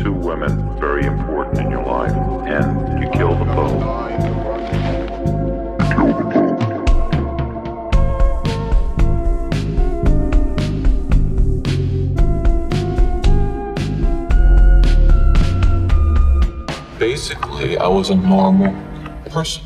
two women very important in your life, and you kill them both. Basically, I was a normal person.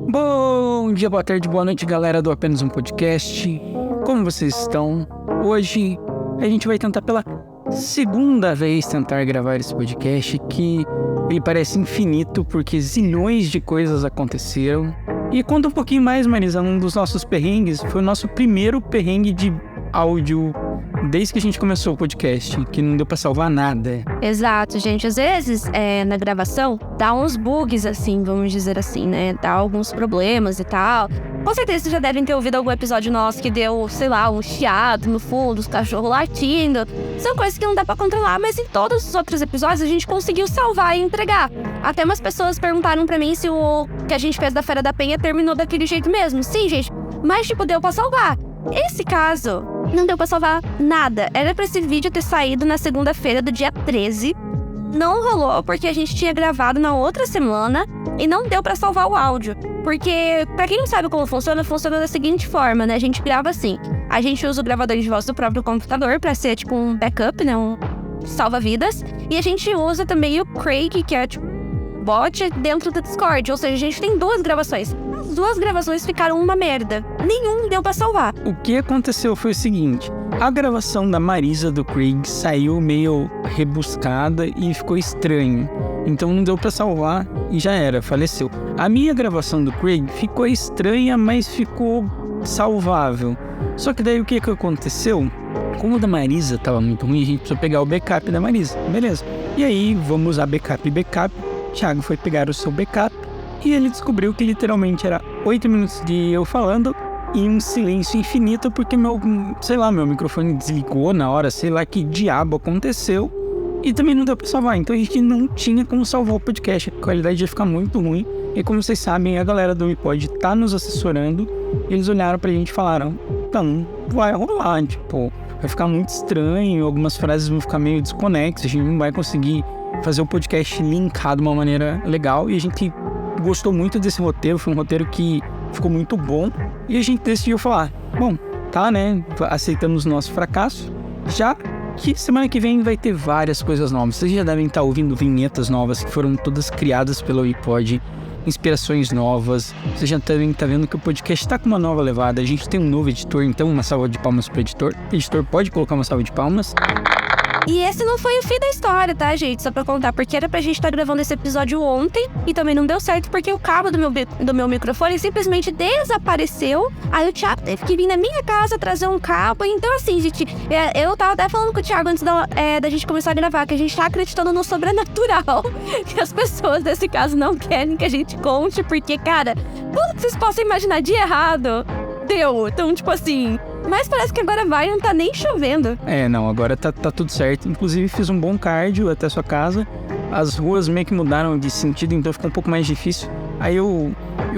Bom dia, boa tarde, boa noite, galera do Apenas um Podcast. Como vocês estão? Hoje a gente vai tentar pela segunda vez tentar gravar esse podcast, que ele parece infinito porque zilhões de coisas aconteceram. E conta um pouquinho mais, Marisa, um dos nossos perrengues. Foi o nosso primeiro perrengue de áudio desde que a gente começou o podcast, que não deu pra salvar nada. Exato, gente. Às vezes, na gravação, dá uns bugs, assim, vamos dizer assim, né? Dá alguns problemas e tal. Com certeza vocês já devem ter ouvido algum episódio nosso que deu, sei lá, um chiado no fundo, os cachorros latindo. São coisas que não dá pra controlar, mas em todos os outros episódios a gente conseguiu salvar e entregar. Até umas pessoas perguntaram pra mim se o que a gente fez da Fera da Penha terminou daquele jeito mesmo. Sim, gente, mas tipo, deu pra salvar. Esse caso, não deu pra salvar nada. Era pra esse vídeo ter saído na segunda-feira do dia 13. Não rolou porque a gente tinha gravado na outra semana e não deu pra salvar o áudio. Porque, pra quem não sabe como funciona da seguinte forma, né? A gente grava assim. A gente usa o gravador de voz do próprio computador pra ser, tipo, um backup, né? Um salva-vidas. E a gente usa também o Craig, que é, tipo, bot dentro do Discord. Ou seja, a gente tem duas gravações. As duas gravações ficaram uma merda. Nenhum deu pra salvar. O que aconteceu foi o seguinte: a gravação da Marisa do Craig saiu meio rebuscada e ficou estranho. Então não deu pra salvar e já era, faleceu. A minha gravação do Craig ficou estranha, mas ficou salvável. Só que daí o que aconteceu? Como o da Marisa tava muito ruim, a gente precisou pegar o backup da Marisa. Beleza. E aí, vamos usar backup. Thiago foi pegar o seu backup e ele descobriu que literalmente era 8 minutos de eu falando e um silêncio infinito porque meu microfone desligou na hora, sei lá que diabo aconteceu, e também não deu pra salvar. Então a gente não tinha como salvar o podcast, a qualidade ia ficar muito ruim. E como vocês sabem, a galera do iPod tá nos assessorando. Eles olharam pra gente e falaram: então, vai rolar, tipo, vai ficar muito estranho, algumas frases vão ficar meio desconexas, a gente não vai conseguir fazer o podcast linkar de uma maneira legal. E a gente gostou muito desse roteiro, foi um roteiro que ficou muito bom. E a gente decidiu falar: bom, tá, né, aceitamos o nosso fracasso, já que semana que vem vai ter várias coisas novas. Vocês já devem estar ouvindo vinhetas novas que foram todas criadas pelo iPod, inspirações novas. Vocês já devem estar vendo que o podcast está com uma nova levada. A gente tem um novo editor, então uma salva de palmas pro editor. O editor pode colocar uma salva de palmas. E esse não foi o fim da história, tá, gente? Só pra contar, porque era pra gente estar gravando esse episódio ontem e também não deu certo porque o cabo do meu microfone simplesmente desapareceu. Aí o Thiago teve que vir na minha casa trazer um cabo. Então, assim, gente, eu tava até falando com o Thiago antes da gente começar a gravar, que a gente tá acreditando no sobrenatural. Que as pessoas, nesse caso, não querem que a gente conte, porque, cara, tudo que vocês possam imaginar de errado deu. Então, tipo assim, mas parece que agora não tá nem chovendo. Não, agora tá tudo certo. Inclusive fiz um bom cardio até a sua casa. As ruas meio que mudaram de sentido, então ficou um pouco mais difícil. Aí eu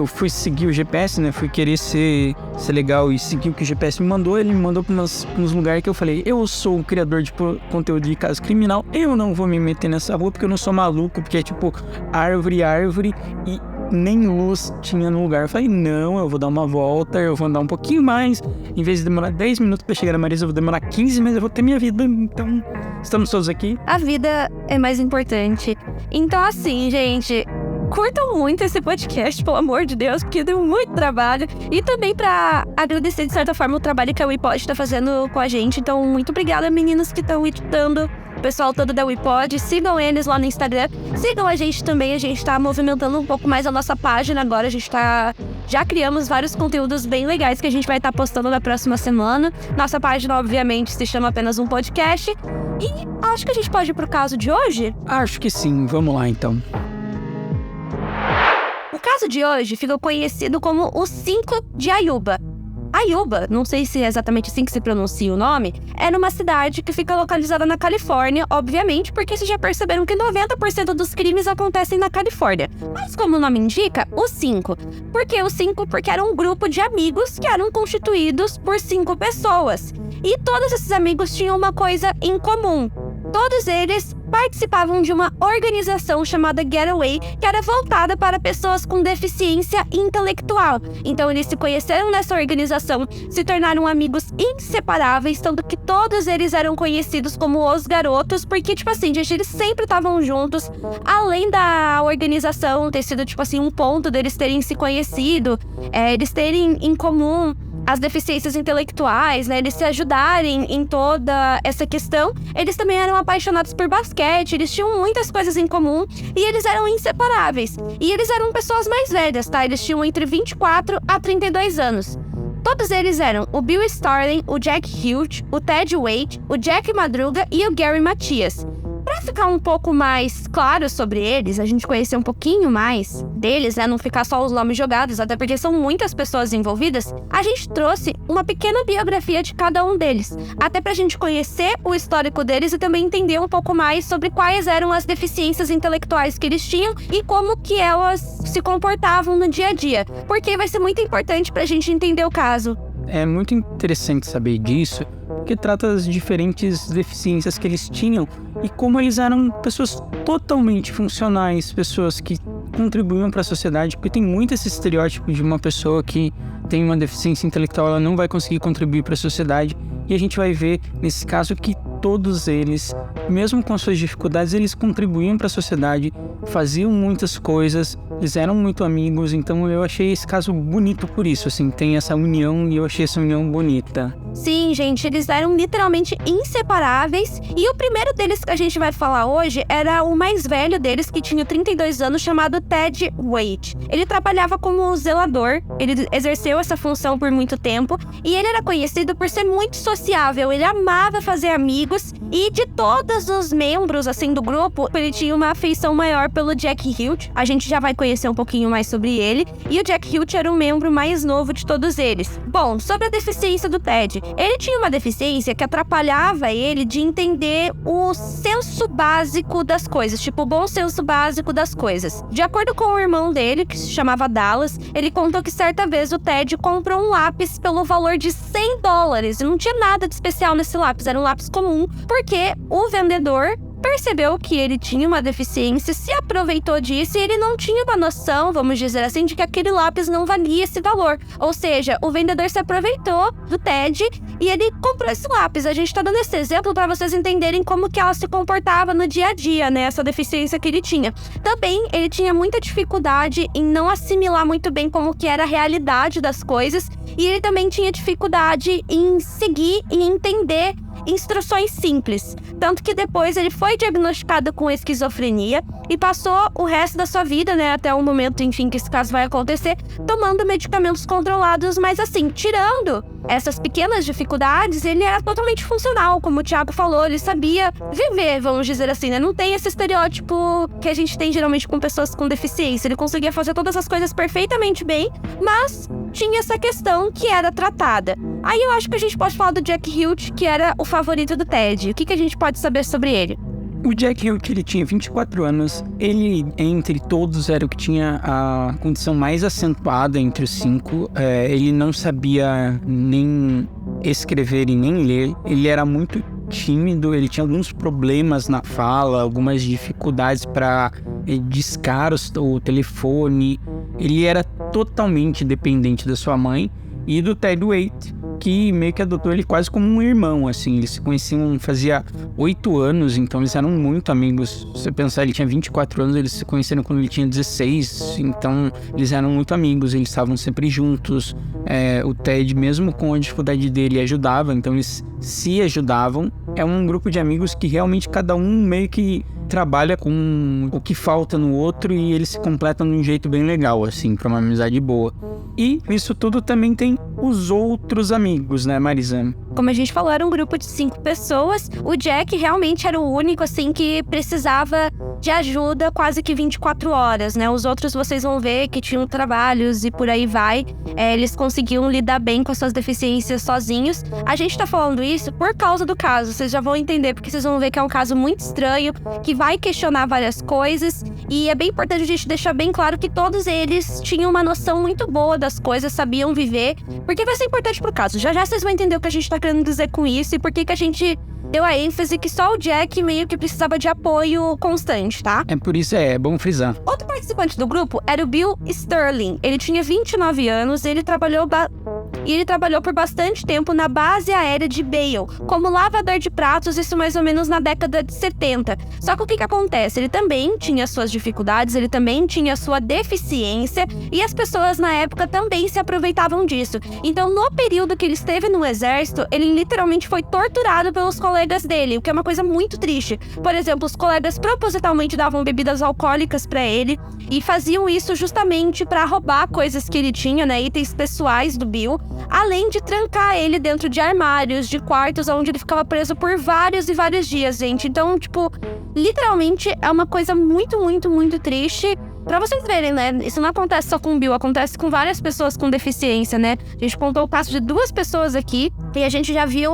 fui seguir o GPS, né? Fui querer ser legal e seguir o que o GPS me mandou. Ele me mandou pra uns lugares que eu falei: eu sou um criador de conteúdo de caso criminal, eu não vou me meter nessa rua porque eu não sou maluco, porque é tipo árvore e nem luz tinha no lugar. Eu falei: não, eu vou dar uma volta, eu vou andar um pouquinho mais. Em vez de demorar 10 minutos pra chegar na Marisa, eu vou demorar 15, mas eu vou ter minha vida. Então, estamos todos aqui. A vida é mais importante. Então, assim, gente, curtam muito esse podcast, pelo amor de Deus, porque deu muito trabalho. E também pra agradecer, de certa forma, o trabalho que a iPod tá fazendo com a gente. Então, muito obrigada, meninos que estão editando. O pessoal todo da iPod, sigam eles lá no Instagram. Sigam a gente também, a gente tá movimentando um pouco mais a nossa página agora. A gente já criamos vários conteúdos bem legais que a gente vai estar postando na próxima semana. Nossa página, obviamente, se chama Apenas um Podcast. E acho que a gente pode ir pro caso de hoje? Acho que sim, vamos lá então. O caso de hoje ficou conhecido como o 5 de Ayuba. Ayuba, não sei se é exatamente assim que se pronuncia o nome, é numa cidade que fica localizada na Califórnia, obviamente, porque vocês já perceberam que 90% dos crimes acontecem na Califórnia. Mas como o nome indica, o 5. Por que o 5? Porque era um grupo de amigos que eram constituídos por 5 pessoas. E todos esses amigos tinham uma coisa em comum. todos eles participavam de uma organização chamada Getaway, que era voltada para pessoas com deficiência intelectual. Então eles se conheceram nessa organização, se tornaram amigos inseparáveis, tanto que todos eles eram conhecidos como os garotos, porque, tipo assim, gente, eles sempre estavam juntos, além da organização ter sido, tipo assim, um ponto deles terem se conhecido, eles terem em comum as deficiências intelectuais, né, eles se ajudarem em toda essa questão. Eles também eram apaixonados por basquete, eles tinham muitas coisas em comum e eles eram inseparáveis. E eles eram pessoas mais velhas, tá? Eles tinham entre 24 a 32 anos. Todos eles eram o Bill Starling, o Jack Hughes, o Ted Wade, o Jack Madruga e o Gary Matias. Para ficar um pouco mais claro sobre eles, a gente conhecer um pouquinho mais deles, né? Não ficar só os nomes jogados, até porque são muitas pessoas envolvidas, a gente trouxe uma pequena biografia de cada um deles, até pra gente conhecer o histórico deles e também entender um pouco mais sobre quais eram as deficiências intelectuais que eles tinham e como que elas se comportavam no dia a dia, porque vai ser muito importante pra gente entender o caso. É muito interessante saber disso, porque trata das diferentes deficiências que eles tinham e como eles eram pessoas totalmente funcionais, pessoas que contribuíam para a sociedade, porque tem muito esse estereótipo de uma pessoa que tem uma deficiência intelectual, ela não vai conseguir contribuir para a sociedade, e a gente vai ver nesse caso que todos eles, mesmo com suas dificuldades, eles contribuíam para a sociedade, faziam muitas coisas, eles eram muito amigos, então eu achei esse caso bonito por isso, assim, tem essa união e eu achei essa união bonita. Sim, gente, eles eram literalmente inseparáveis, e o primeiro deles que a gente vai falar hoje era o mais velho deles, que tinha 32 anos, chamado Ted Wade. Ele trabalhava como zelador, ele exerceu essa função por muito tempo, e ele era conhecido por ser muito sociável, ele amava fazer amigos, e de todos os membros, assim, do grupo, ele tinha uma afeição maior pelo Jack Hughes. A gente já vai conhecer um pouquinho mais sobre ele, e o Jack Hughes era o membro mais novo de todos eles. Bom, sobre a deficiência do Ted, ele tinha uma deficiência que atrapalhava ele de entender o senso básico das coisas, tipo, o bom senso básico das coisas. De acordo com o irmão dele, que se chamava Dallas, ele contou que certa vez o Ted comprou um lápis pelo valor de $100, e não tinha nada de especial nesse lápis, era um lápis comum, porque o vendedor percebeu que ele tinha uma deficiência, se aproveitou disso e ele não tinha uma noção, vamos dizer assim, de que aquele lápis não valia esse valor. Ou seja, o vendedor se aproveitou do Ted e ele comprou esse lápis. A gente tá dando esse exemplo para vocês entenderem como que ela se comportava no dia a dia, né? Essa deficiência que ele tinha. Também, ele tinha muita dificuldade em não assimilar muito bem como que era a realidade das coisas, e ele também tinha dificuldade em seguir e entender instruções simples. Tanto que depois ele foi diagnosticado com esquizofrenia e passou o resto da sua vida, né, até o momento, enfim, que esse caso vai acontecer, tomando medicamentos controlados, mas assim, tirando essas pequenas dificuldades, ele era totalmente funcional, como o Thiago falou, ele sabia viver, vamos dizer assim, né, não tem esse estereótipo que a gente tem geralmente com pessoas com deficiência, ele conseguia fazer todas as coisas perfeitamente bem, mas tinha essa questão que era tratada. Aí eu acho que a gente pode falar do Jack Hughes, que era o favorito do Ted. O que a gente pode saber sobre ele? O Jack Hughes, ele tinha 24 anos, ele, entre todos, era o que tinha a condição mais acentuada entre os 5. Ele não sabia nem escrever e nem ler, ele era muito tímido, ele tinha alguns problemas na fala, algumas dificuldades para discar o telefone, ele era totalmente dependente da sua mãe e do Ted Wade, que meio que adotou ele quase como um irmão, assim, eles se conheciam fazia 8 anos, então eles eram muito amigos. Se você pensar, ele tinha 24 anos, eles se conheceram quando ele tinha 16, então eles eram muito amigos, eles estavam sempre juntos. O Ted, mesmo com a dificuldade dele, ajudava, então eles se ajudavam. É um grupo de amigos que realmente cada um meio que trabalha com o que falta no outro e eles se completam de um jeito bem legal, assim, pra uma amizade boa. E isso tudo também tem os outros amigos, né, Marisa? Como a gente falou, era um grupo de 5 pessoas. O Jack realmente era o único, assim, que precisava de ajuda quase que 24 horas, né? Os outros vocês vão ver que tinham trabalhos e por aí vai. Eles conseguiam lidar bem com as suas deficiências sozinhos. A gente tá falando isso por causa do caso. Vocês já vão entender, porque vocês vão ver que é um caso muito estranho, que vai questionar várias coisas. E é bem importante a gente deixar bem claro que todos eles tinham uma noção muito boa das coisas, sabiam viver, porque vai ser importante pro caso. Já já vocês vão entender o que a gente tá querendo dizer com isso e por que a gente deu a ênfase que só o Jack meio que precisava de apoio constante, tá? É por isso, é bom frisar. Outro participante do grupo era o Bill Sterling. Ele tinha 29 anos e ele trabalhou por bastante tempo na base aérea de Bale, como lavador de pratos, isso mais ou menos na década de 70. Só que o que acontece? Ele também tinha suas dificuldades, ele também tinha sua deficiência e as pessoas na época também se aproveitavam disso. Então, no período que ele esteve no exército, ele literalmente foi torturado pelos colegas dele, o que é uma coisa muito triste. Por exemplo, os colegas propositalmente davam bebidas alcoólicas pra ele e faziam isso justamente pra roubar coisas que ele tinha, né, itens pessoais do Bill, além de trancar ele dentro de armários, de quartos, onde ele ficava preso por vários e vários dias, gente. Então, tipo, literalmente é uma coisa muito, muito, muito triste. Pra vocês verem, né, isso não acontece só com o Bill, acontece com várias pessoas com deficiência, né? A gente contou o caso de 2 pessoas aqui e a gente já viu,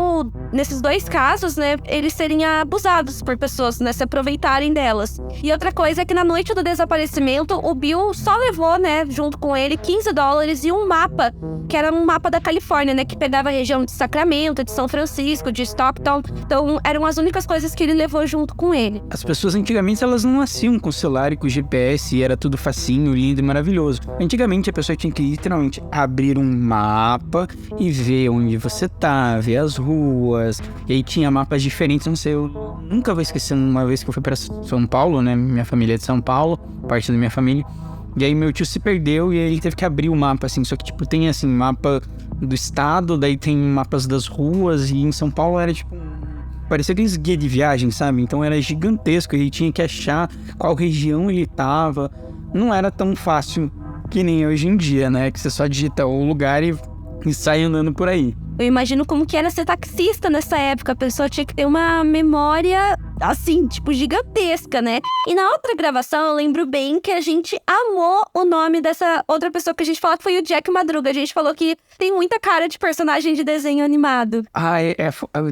nesses 2 casos, né, eles serem abusados por pessoas, né, se aproveitarem delas. E outra coisa é que na noite do desaparecimento, o Bill só levou, né, junto com ele, $15 e um mapa, que era um mapa da Califórnia, né, que pegava a região de Sacramento, de São Francisco, de Stockton. Então, eram as únicas coisas que ele levou junto com ele. As pessoas antigamente, elas não nasciam com celular e com GPS e era tudo facinho, lindo e maravilhoso. Antigamente, a pessoa tinha que literalmente abrir um mapa e ver onde você tá, ver as ruas. E aí tinha mapas diferentes, não sei, eu nunca vou esquecer uma vez que eu fui pra São Paulo, né? Minha família é de São Paulo, parte da minha família. E aí meu tio se perdeu e aí ele teve que abrir o mapa, assim. Só que, tipo, tem, assim, mapa do estado, daí tem mapas das ruas. E em São Paulo era, tipo, parecia aqueles guia de viagem, sabe? Então era gigantesco, ele tinha que achar qual região ele tava. Não era tão fácil que nem hoje em dia, né? Que você só digita o lugar e sai andando por aí. Eu imagino como que era ser taxista nessa época. A pessoa tinha que ter uma memória, assim, tipo, gigantesca, né? E na outra gravação, eu lembro bem que a gente amou o nome dessa outra pessoa que a gente falou, que foi o Jack Madruga. A gente falou que tem muita cara de personagem de desenho animado.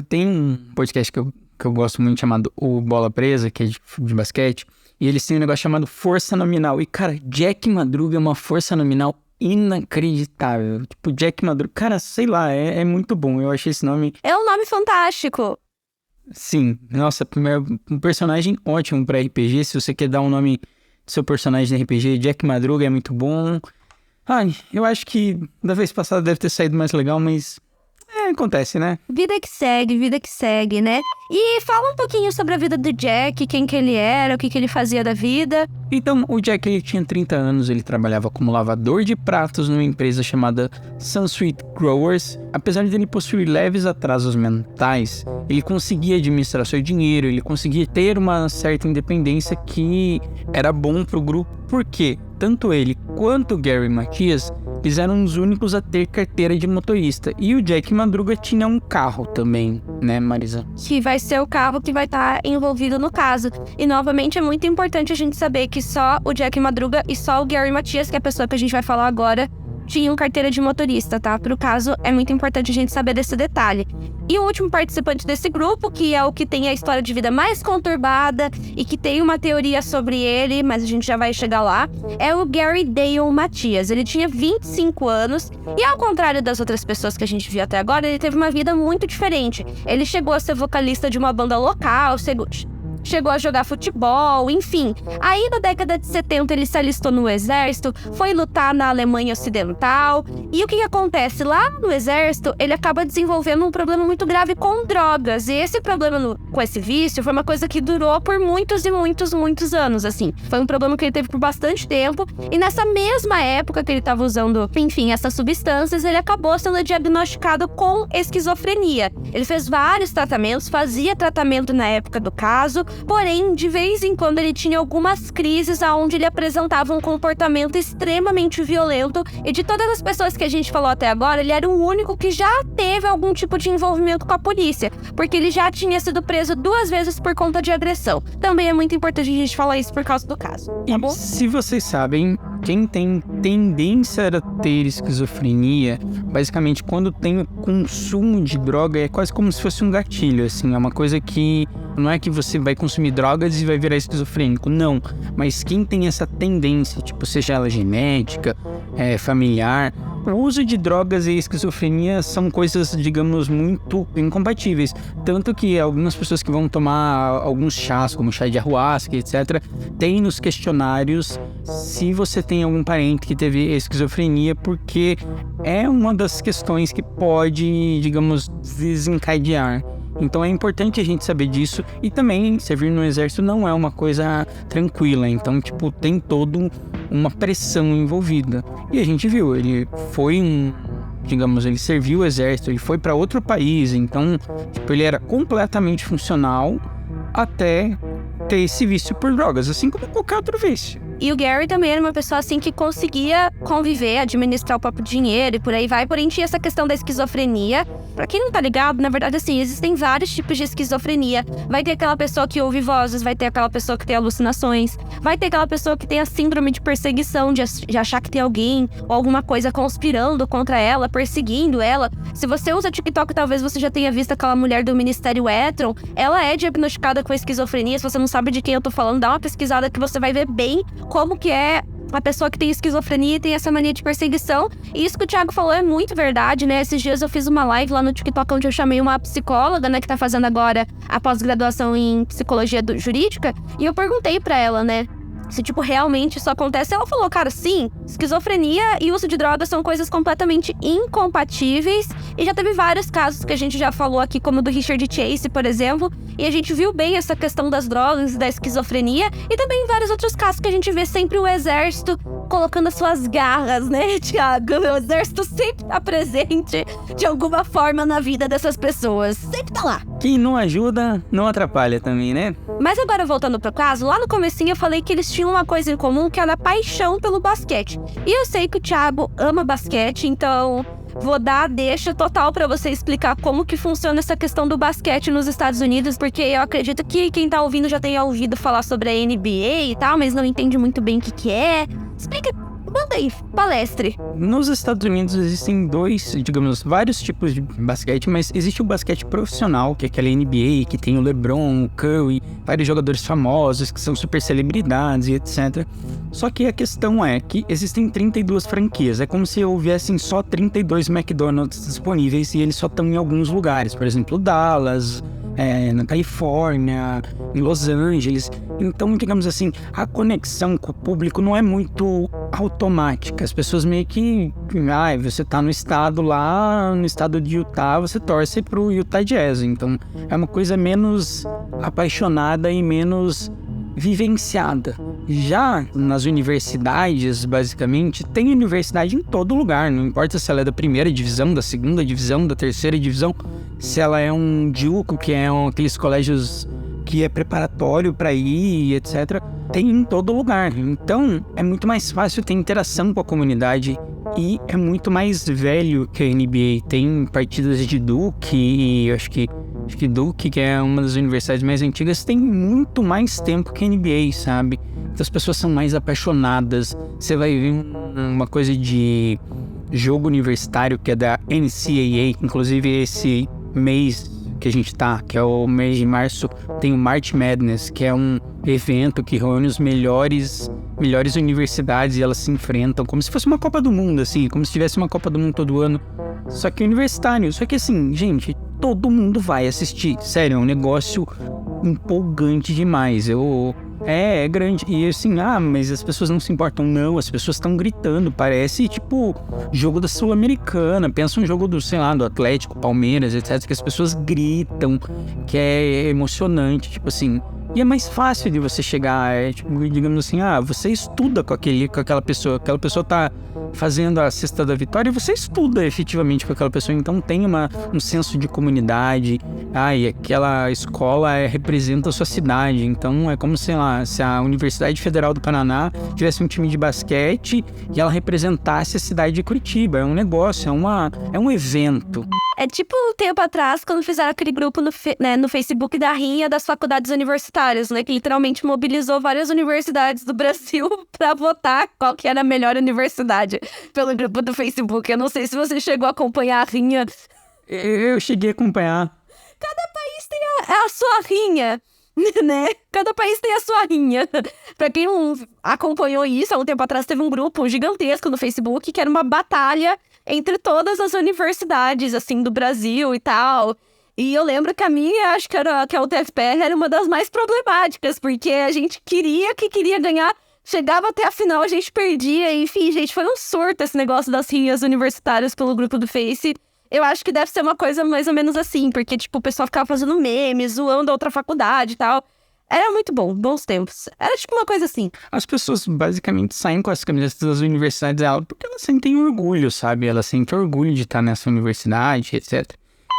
Tem um podcast que eu gosto muito chamado O Bola Presa, que é de basquete. E eles têm um negócio chamado Força Nominal. E, cara, Jack Madruga é uma força nominal inacreditável. Tipo, Jack Madruga, cara, sei lá, é muito bom. Eu achei esse nome... É um nome fantástico. Sim, nossa, um personagem ótimo pra RPG. Se você quer dar um nome do seu personagem de RPG, Jack Madruga é muito bom. Ai, eu acho que da vez passada deve ter saído mais legal, mas... acontece, né? Vida que segue, né? E fala um pouquinho sobre a vida do Jack, quem que ele era, o que ele fazia da vida. Então, o Jack, ele tinha 30 anos, ele trabalhava como lavador de pratos numa empresa chamada Sunsweet Growers. Apesar de ele possuir leves atrasos mentais, ele conseguia administrar seu dinheiro, ele conseguia ter uma certa independência que era bom pro grupo. Por quê? Tanto ele quanto o Gary Matias, eles eram os únicos a ter carteira de motorista. E o Jack Madruga tinha um carro também, né, Marisa? Que vai ser o carro que vai estar envolvido no caso. E, novamente, é muito importante a gente saber que só o Jack Madruga e só o Gary Matias, que é a pessoa que a gente vai falar agora, tinham carteira de motorista, tá? Pro caso, é muito importante a gente saber desse detalhe. E o último participante desse grupo, que é o que tem a história de vida mais conturbada e que tem uma teoria sobre ele, mas a gente já vai chegar lá, é o Gary Dale Matias. Ele tinha 25 anos e, ao contrário das outras pessoas que a gente viu até agora, ele teve uma vida muito diferente. Ele chegou a ser vocalista de uma banda local, chegou a jogar futebol, enfim. Aí, na década de 70, ele se alistou no exército, foi lutar na Alemanha Ocidental. E o que acontece? Lá no exército, ele acaba desenvolvendo um problema muito grave com drogas. E esse problema com esse vício foi uma coisa que durou por muitos e muitos anos, assim. Foi um problema que ele teve por bastante tempo. E nessa mesma época que ele estava usando, enfim, essas substâncias, ele acabou sendo diagnosticado com esquizofrenia. Ele fez vários tratamentos, fazia tratamento na época do caso. Porém, de vez em quando ele tinha algumas crises onde ele apresentava um comportamento extremamente violento. E de todas as pessoas que a gente falou até agora, ele era o único que já teve algum tipo de envolvimento com a polícia, porque ele já tinha sido preso 2 vezes por conta de agressão. Também é muito importante a gente falar isso por causa do caso, tá bom? E se vocês sabem, quem tem tendência a ter esquizofrenia, basicamente quando tem o consumo de droga, é quase como se fosse um gatilho, assim, é uma coisa que não é que você vai consumir drogas e vai virar esquizofrênico, não, mas quem tem essa tendência, tipo, seja ela genética, familiar, O uso de drogas e esquizofrenia são coisas, digamos, muito incompatíveis. Tanto que algumas pessoas que vão tomar alguns chás, como chá de ayahuasca, etc., tem nos questionários se você tem algum parente que teve esquizofrenia, porque é uma das questões que pode, digamos, desencadear. Então é importante a gente saber disso, e também servir no exército não é uma coisa tranquila, então tem toda uma pressão envolvida. E a gente viu, ele foi ele serviu o exército, ele foi para outro país, então ele era completamente funcional até ter esse vício por drogas, assim como qualquer outro vício. E o Gary também era uma pessoa assim que conseguia conviver, administrar o próprio dinheiro e por aí vai, porém tinha essa questão da esquizofrenia. Pra quem não tá ligado, na verdade assim, existem vários tipos de esquizofrenia. Vai ter aquela pessoa que ouve vozes, vai ter aquela pessoa que tem alucinações, vai ter aquela pessoa que tem a síndrome de perseguição, de achar que tem alguém ou alguma coisa conspirando contra ela, perseguindo ela. Se você usa TikTok, talvez você já tenha visto aquela mulher do Ministério Hétero, ela é diagnosticada com esquizofrenia. Se você não sabe de quem eu tô falando, dá uma pesquisada que você vai ver bem como que é a pessoa que tem esquizofrenia e tem essa mania de perseguição. E isso que o Thiago falou é muito verdade, né? Esses dias eu fiz uma live lá no TikTok onde eu chamei uma psicóloga, né, que tá fazendo agora a pós-graduação em psicologia jurídica, e eu perguntei pra ela, né, se, realmente isso acontece. Ela falou, cara, sim, esquizofrenia e uso de drogas são coisas completamente incompatíveis. E já teve vários casos que a gente já falou aqui, como o do Richard Chase, por exemplo. E a gente viu bem essa questão das drogas e da esquizofrenia. E também vários outros casos que a gente vê sempre o exército colocando as suas garras, né, Thiago? O exército sempre tá presente de alguma forma na vida dessas pessoas. Sempre tá lá. Quem não ajuda, não atrapalha também, né? Mas agora, voltando pro caso, lá no comecinho eu falei que eles tinham uma coisa em comum, que era a paixão pelo basquete. E eu sei que o Thiago ama basquete, então vou dar a deixa total pra você explicar como que funciona essa questão do basquete nos Estados Unidos, porque eu acredito que quem tá ouvindo já tenha ouvido falar sobre a NBA e tal, mas não entende muito bem o que é. Explica, manda aí, palestre. Nos Estados Unidos existem vários tipos de basquete, mas existe o basquete profissional, que é aquela NBA, que tem o LeBron, o Curry, vários jogadores famosos, que são super celebridades e etc. Só que a questão é que existem 32 franquias, é como se houvessem só 32 McDonald's disponíveis e eles só estão em alguns lugares, por exemplo, Dallas, na Califórnia, em Los Angeles. Então, digamos assim, a conexão com o público não é muito automática. As pessoas meio que... você tá no estado lá, no estado de Utah, você torce pro Utah Jazz. Então, é uma coisa menos apaixonada e menos vivenciada. Já nas universidades, basicamente, tem universidade em todo lugar, não importa se ela é da primeira divisão, da segunda divisão, da terceira divisão, se ela é um JUCO, que é aqueles colégios que é preparatório para ir, etc. Tem em todo lugar. Então, é muito mais fácil ter interação com a comunidade e é muito mais velho que a NBA. Tem partidas de Duke e acho que Duke, que é uma das universidades mais antigas, tem muito mais tempo que a NBA, sabe? Então as pessoas são mais apaixonadas. Você vai ver uma coisa de jogo universitário que é da NCAA, inclusive esse mês que a gente tá, que é o mês de março, tem o March Madness, que é um evento que reúne os melhores universidades e elas se enfrentam como se fosse uma Copa do Mundo, assim, como se tivesse uma Copa do Mundo todo ano, só que universitário. Só que assim, gente, todo mundo vai assistir, sério, é um negócio empolgante demais. É grande. E assim, mas as pessoas não se importam. Não, as pessoas estão gritando. Parece, jogo da Sul-Americana. Pensa um jogo do Atlético, Palmeiras, etc. Que as pessoas gritam, que é emocionante, assim. E é mais fácil de você chegar, digamos assim, você estuda com aquela pessoa. Aquela pessoa tá fazendo a cesta da vitória e você estuda efetivamente com aquela pessoa. Então tem um senso de comunidade. E aquela escola representa a sua cidade. Então é como, se a Universidade Federal do Paraná tivesse um time de basquete e ela representasse a cidade de Curitiba. É um negócio, é um evento. É tipo um tempo atrás, quando fizeram aquele grupo no Facebook da Rinha das faculdades universitárias, né? Que literalmente mobilizou várias universidades do Brasil pra votar qual que era a melhor universidade pelo grupo do Facebook. Eu não sei se você chegou a acompanhar a Rinha. Eu cheguei a acompanhar. Cada país tem a sua Rinha. né? Cada país tem a sua rinha. Pra quem não acompanhou isso, há um tempo atrás teve um grupo gigantesco no Facebook que era uma batalha entre todas as universidades, assim, do Brasil e tal. E eu lembro que a minha, acho que a UTFPR era uma das mais problemáticas, porque a gente queria ganhar, chegava até a final, a gente perdia, enfim, gente, foi um surto esse negócio das rinhas universitárias pelo grupo do Face. Eu acho que deve ser uma coisa mais ou menos assim, porque, tipo, o pessoal ficava fazendo memes, zoando a outra faculdade e tal. Era muito bom, bons tempos. Era tipo uma coisa assim. As pessoas basicamente saem com as camisetas das universidades dela porque elas sentem orgulho, sabe? Elas sentem orgulho de estar nessa universidade, etc.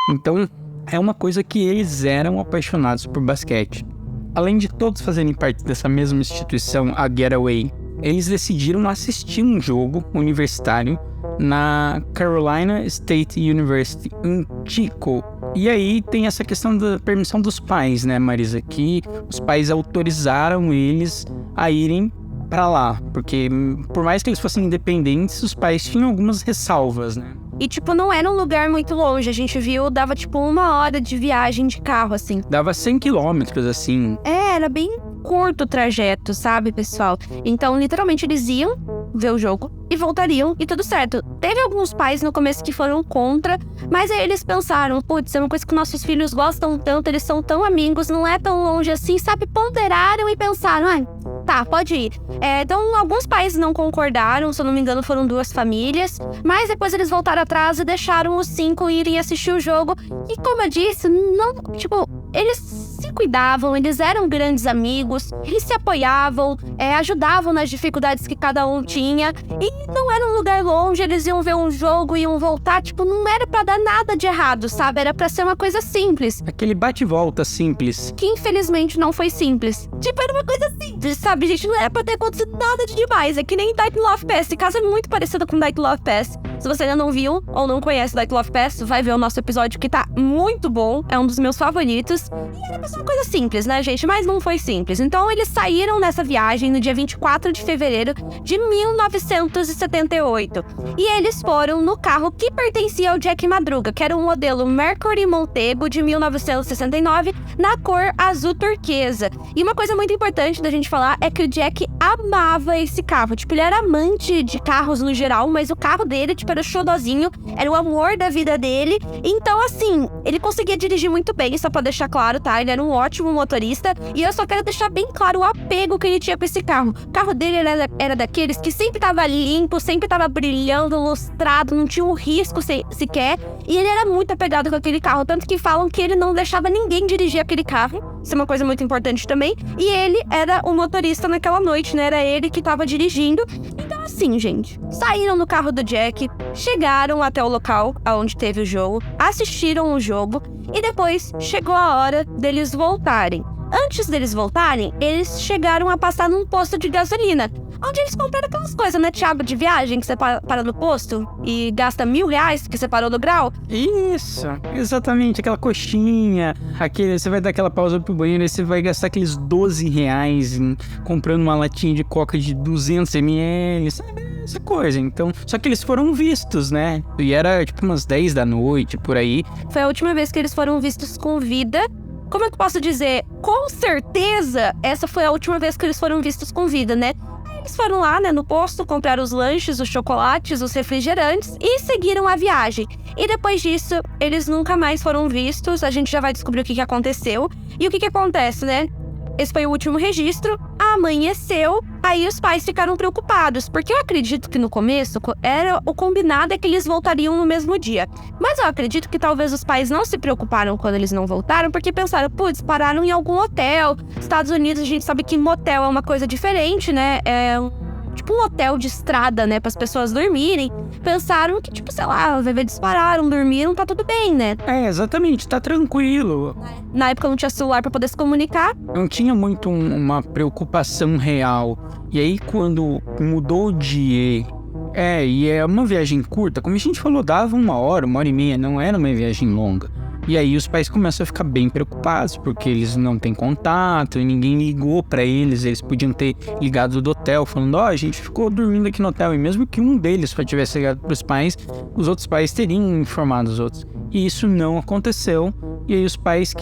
Então, é uma coisa que eles eram apaixonados por basquete. Além de todos fazerem parte dessa mesma instituição, a Getaway, eles decidiram assistir um jogo universitário na Carolina State University, em Chico. E aí tem essa questão da permissão dos pais, né, Marisa? Que os pais autorizaram eles a irem pra lá. Porque por mais que eles fossem independentes, os pais tinham algumas ressalvas, né? E, tipo, não era um lugar muito longe. A gente viu, dava, tipo, 1 hora de viagem de carro, assim. Dava 100 quilômetros, assim. Era bem curto o trajeto, sabe, pessoal? Então, literalmente, eles iam ver o jogo e voltariam e tudo certo. Teve alguns pais no começo que foram contra, mas aí eles pensaram, putz, é uma coisa que nossos filhos gostam tanto, eles são tão amigos, não é tão longe assim, sabe? Ponderaram e pensaram, tá, pode ir. Então, alguns pais não concordaram, se eu não me engano, foram 2 famílias, mas depois eles voltaram atrás e deixaram os 5 irem assistir o jogo. E como eu disse, não, tipo, eles se cuidavam, eles eram grandes amigos, eles se apoiavam, ajudavam nas dificuldades que cada um tinha, e não era um lugar longe, eles iam ver um jogo, iam voltar, tipo, não era pra dar nada de errado, sabe? Era pra ser uma coisa simples. Aquele bate-volta simples. Que infelizmente não foi simples. Tipo, era uma coisa simples, sabe, gente? Não era pra ter acontecido nada de demais. É que nem Dying Love Pass. Esse caso é muito parecido com Dying Love Pass. Se você ainda não viu ou não conhece Dying Love Pass, vai ver o nosso episódio que tá muito bom. É um dos meus favoritos. E era pra ser uma coisa simples, né, gente? Mas não foi simples. Então, eles saíram nessa viagem no dia 24 de fevereiro de 1978. E eles foram no carro que pertencia ao Jack Madruga, que era um modelo Mercury Montego de 1969, na cor azul turquesa. E uma coisa muito importante da gente falar é que o Jack amava esse carro. Tipo, ele era amante de carros no geral, mas o carro dele, tipo, era o xodozinho, era o amor da vida dele. Então, assim, ele conseguia dirigir muito bem, só pra deixar claro, tá? Ele era um ótimo motorista. E eu só quero deixar bem claro o apego que ele tinha com esse carro. O carro dele era daqueles que sempre tava limpo, sempre tava brilhando, lustrado, não tinha um risco sequer. E ele era muito apegado com aquele carro, tanto que falam que ele não deixava ninguém dirigir aquele carro. Isso é uma coisa muito importante também. E ele era o motorista naquela noite, né? Era ele que tava dirigindo. Então, assim, gente, saíram no carro do Jack, chegaram até o local onde teve o jogo, assistiram o jogo e depois chegou a hora deles voltarem. Antes deles voltarem, eles chegaram a passar num posto de gasolina, onde eles compraram aquelas coisas, né, Thiago, de viagem, que você para no posto e gasta R$1.000 que você parou no grau. Isso, exatamente, aquela coxinha, você vai dar aquela pausa pro banheiro e você vai gastar aqueles R$12 comprando uma latinha de coca de 200 ml, sabe? Essa coisa, então, só que eles foram vistos, né, e era tipo umas 10 da noite, por aí. Foi a última vez que eles foram vistos com vida. Como é que eu posso dizer? Com certeza, essa foi a última vez que eles foram vistos com vida, né? Eles foram lá, né, no posto, compraram os lanches, os chocolates, os refrigerantes e seguiram a viagem. E depois disso, eles nunca mais foram vistos. A gente já vai descobrir o que aconteceu. E o que acontece, né? Esse foi o último registro, amanheceu, aí os pais ficaram preocupados, porque eu acredito que no começo era o combinado é que eles voltariam no mesmo dia. Mas eu acredito que talvez os pais não se preocuparam quando eles não voltaram, porque pensaram, putz, pararam em algum hotel. Estados Unidos, a gente sabe que motel é uma coisa diferente, né? É tipo um hotel de estrada, né, para as pessoas dormirem. Pensaram que, tipo, sei lá, os bebês dispararam, dormiram, tá tudo bem, né? Exatamente, tá tranquilo. Na época não tinha celular para poder se comunicar. Não tinha muito uma preocupação real. E aí, quando mudou de... e é uma viagem curta, como a gente falou, dava 1 hora, 1h30, não era uma viagem longa. E aí os pais começam a ficar bem preocupados, porque eles não têm contato e ninguém ligou pra eles podiam ter ligado do hotel, falando, a gente ficou dormindo aqui no hotel. E mesmo que um deles só tivesse ligado pros pais, os outros pais teriam informado os outros. e isso não aconteceu. E aí os pais,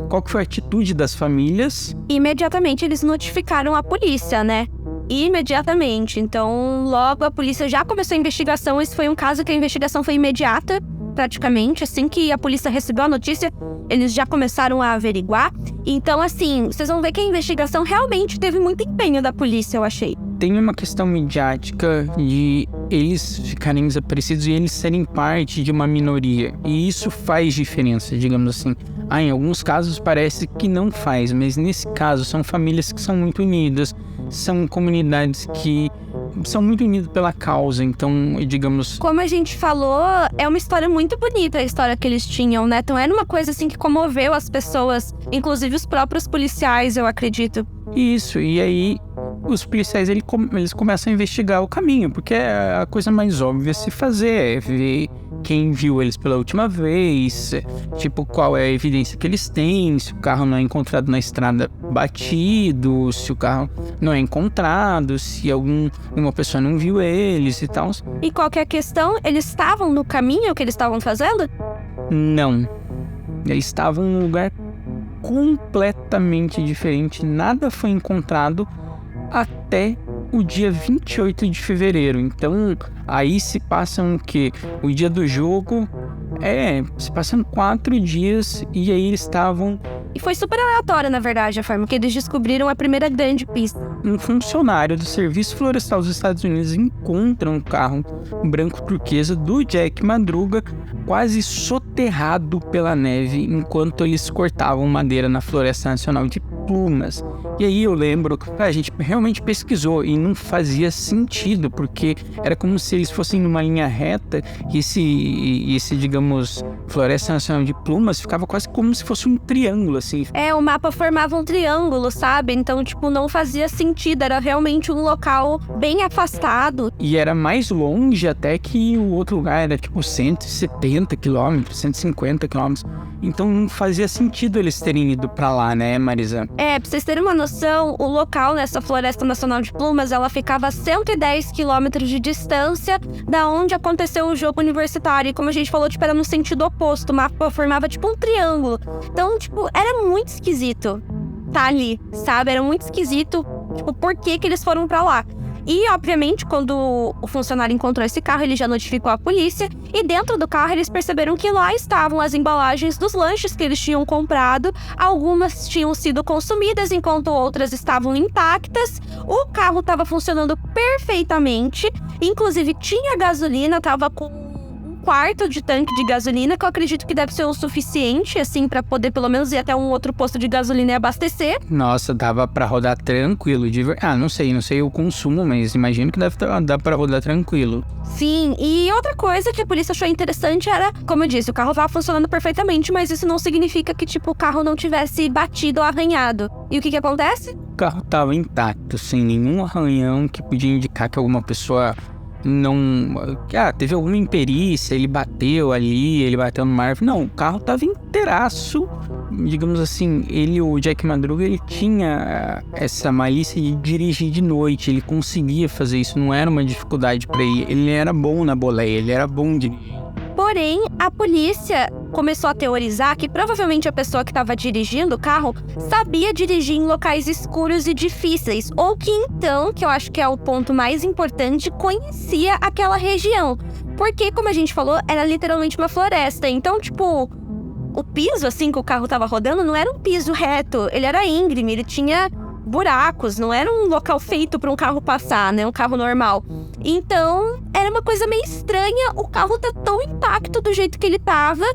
qual que foi a atitude das famílias? Imediatamente eles notificaram a polícia, né? Imediatamente. Então, logo a polícia já começou a investigação. Esse foi um caso que a investigação foi imediata, praticamente. Assim que a polícia recebeu a notícia, eles já começaram a averiguar. Então, assim, vocês vão ver que a investigação realmente teve muito empenho da polícia, eu achei. Tem uma questão midiática de eles ficarem desaparecidos e eles serem parte de uma minoria. E isso faz diferença, digamos assim. Em alguns casos parece que não faz, mas nesse caso são famílias que são muito unidas, são comunidades que são muito unidas pela causa, então, digamos... Como a gente falou, é uma história muito bonita a história que eles tinham, né? Então era uma coisa assim que comoveu as pessoas, inclusive os próprios policiais, eu acredito. Isso, e aí os policiais eles começam a investigar o caminho, porque é a coisa mais óbvia a se fazer, é ver quem viu eles pela última vez, tipo, qual é a evidência que eles têm, se o carro não é encontrado na estrada batido, se o carro não é encontrado, se uma pessoa não viu eles e tal. E qual que é a questão? Eles estavam no caminho que eles estavam fazendo? Não. Eles estavam em um lugar completamente diferente, nada foi encontrado até o dia 28 de fevereiro. Então, aí se passam o quê? O dia do jogo, se passam 4 dias e aí eles estavam... E foi super aleatório, na verdade, a forma que eles descobriram a primeira grande pista. Um funcionário do Serviço Florestal dos Estados Unidos encontra um carro branco turquesa do Jack Madruga quase soterrado pela neve enquanto eles cortavam madeira na Floresta Nacional de Plumas. E aí eu lembro que a gente realmente pesquisou e não fazia sentido, porque era como se eles fossem numa linha reta e esse, digamos, Floresta Nacional de Plumas ficava quase como se fosse um triângulo, assim. O mapa formava um triângulo, sabe? Então, tipo, não fazia sentido, era realmente um local bem afastado. E era mais longe até que o outro lugar, era tipo 170 quilômetros, 150 quilômetros. Então não fazia sentido eles terem ido pra lá, né, Marisa? Pra vocês terem uma noção, o local nessa Floresta Nacional de Plumas, ela ficava a 110 quilômetros de distância da onde aconteceu o jogo universitário. E como a gente falou, tipo, era no sentido oposto. O mapa formava, tipo, um triângulo. Então, tipo, era muito esquisito tá ali, sabe? Era muito esquisito, tipo, por que eles foram pra lá. E, obviamente, quando o funcionário encontrou esse carro, ele já notificou a polícia. E dentro do carro, eles perceberam que lá estavam as embalagens dos lanches que eles tinham comprado. Algumas tinham sido consumidas, enquanto outras estavam intactas. O carro estava funcionando perfeitamente. Inclusive, tinha gasolina, estava com 1/4 de tanque de gasolina, que eu acredito que deve ser o suficiente, assim, pra poder pelo menos ir até um outro posto de gasolina e abastecer. Nossa, dava pra rodar tranquilo. Não sei o consumo, mas imagino que deve dar pra rodar tranquilo. Sim, e outra coisa que a polícia achou interessante era, como eu disse, o carro tava funcionando perfeitamente, mas isso não significa que, tipo, o carro não tivesse batido ou arranhado. E o que acontece? O carro tava intacto, sem nenhum arranhão que podia indicar que alguma pessoa teve alguma imperícia, ele bateu no mar. Não, o carro tava inteiraço. Digamos assim, o Jack Madruga, ele tinha essa malícia de dirigir de noite, ele conseguia fazer isso, não era uma dificuldade pra ele era bom na boleia, ele era bom dirigir. Porém, a polícia começou a teorizar que provavelmente a pessoa que estava dirigindo o carro sabia dirigir em locais escuros e difíceis, ou que então, que eu acho que é o ponto mais importante, conhecia aquela região. Porque, como a gente falou, era literalmente uma floresta. Então, tipo, o piso, assim, que o carro estava rodando não era um piso reto, ele era íngreme, ele tinha buracos, não era um local feito para um carro passar, né? Um carro normal. Então, era uma coisa meio estranha, o carro tá tão intacto do jeito que ele tava,